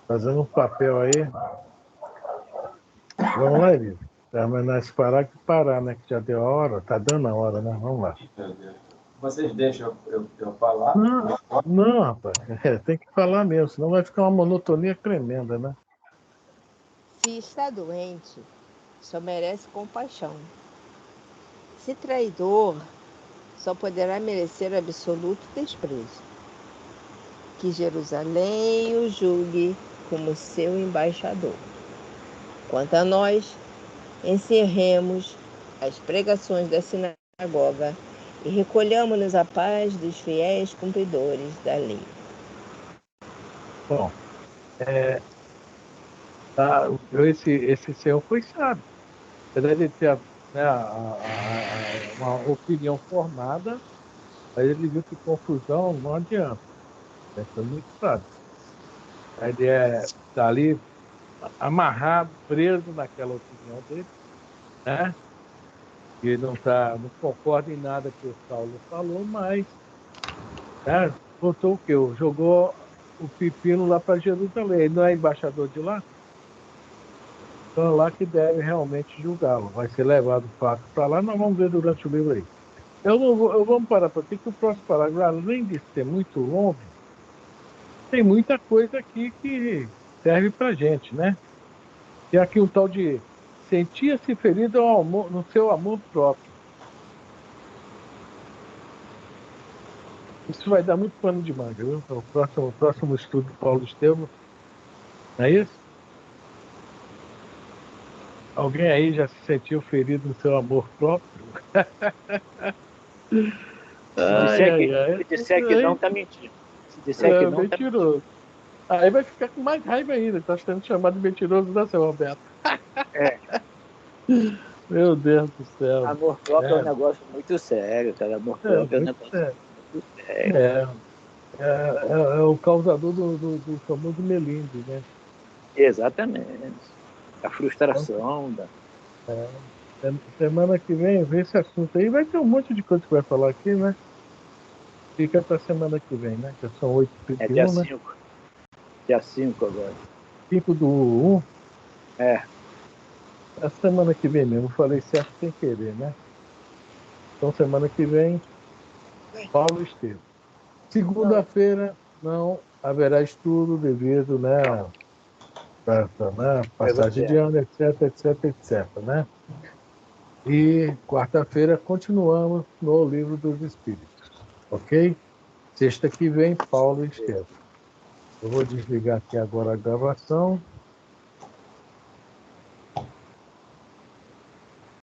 Fazendo um papel aí. Vamos lá, Elisa. Mas nós parar que parar, né? Que já deu a hora. Tá dando a hora, né? Vamos lá. Vocês deixam eu falar? Não, rapaz. Tem que falar mesmo, senão vai ficar uma monotonia tremenda, né? Se está doente, só merece compaixão. Se traidor, só poderá merecer absoluto desprezo. Que Jerusalém o julgue como seu embaixador. Quanto a nós, encerremos as pregações da sinagoga e recolhamos-nos à paz dos fiéis cumpridores da lei. Bom, esse senhor foi sábio. Apesar de ter né, uma opinião formada, mas ele viu que confusão não adianta. Ele foi muito sábio. Ele está ali amarrado, preso naquela opinião dele, né? E não concorda em nada que o Saulo falou, mas né, botou o quê? Jogou o pepino lá para Jerusalém. Ele não é embaixador de lá? Então é lá que deve realmente julgá-lo. Vai ser levado o fato para lá, nós vamos ver durante o livro aí. Eu vou parar para ver que o próximo parágrafo, além de ser muito longo, tem muita coisa aqui que serve para a gente, né? Tem aqui um tal de sentia-se ferido no seu amor próprio. Isso vai dar muito pano de manga, viu? O próximo estudo do Paulo Estevam. Não é isso? Alguém aí já se sentiu ferido no seu amor próprio? Se disser que não, está mentindo. Se disser que não, mentiroso. Aí vai ficar com mais raiva ainda. Está sendo chamado de mentiroso, né, seu Roberto? Meu Deus do céu. Amor próprio é um negócio muito sério, cara. Amor próprio é um negócio muito sério. É o causador do famoso melindre, né? Exatamente. A frustração. Semana que vem, vê esse assunto aí. Vai ter um monte de coisa que vai falar aqui, né? Fica para semana que vem, né? Que são 8h31, é dia 5. Né? Dia 5 agora. 5/1. A semana que vem mesmo. Falei certo sem querer, né? Então, semana que vem, Paulo Estevam. Segunda-feira, não haverá estudo devido, né? Passagem de ano, etc, né? E quarta-feira continuamos no Livro dos Espíritos, ok? Sexta que vem, Paulo Estevam. Eu vou desligar aqui agora a gravação.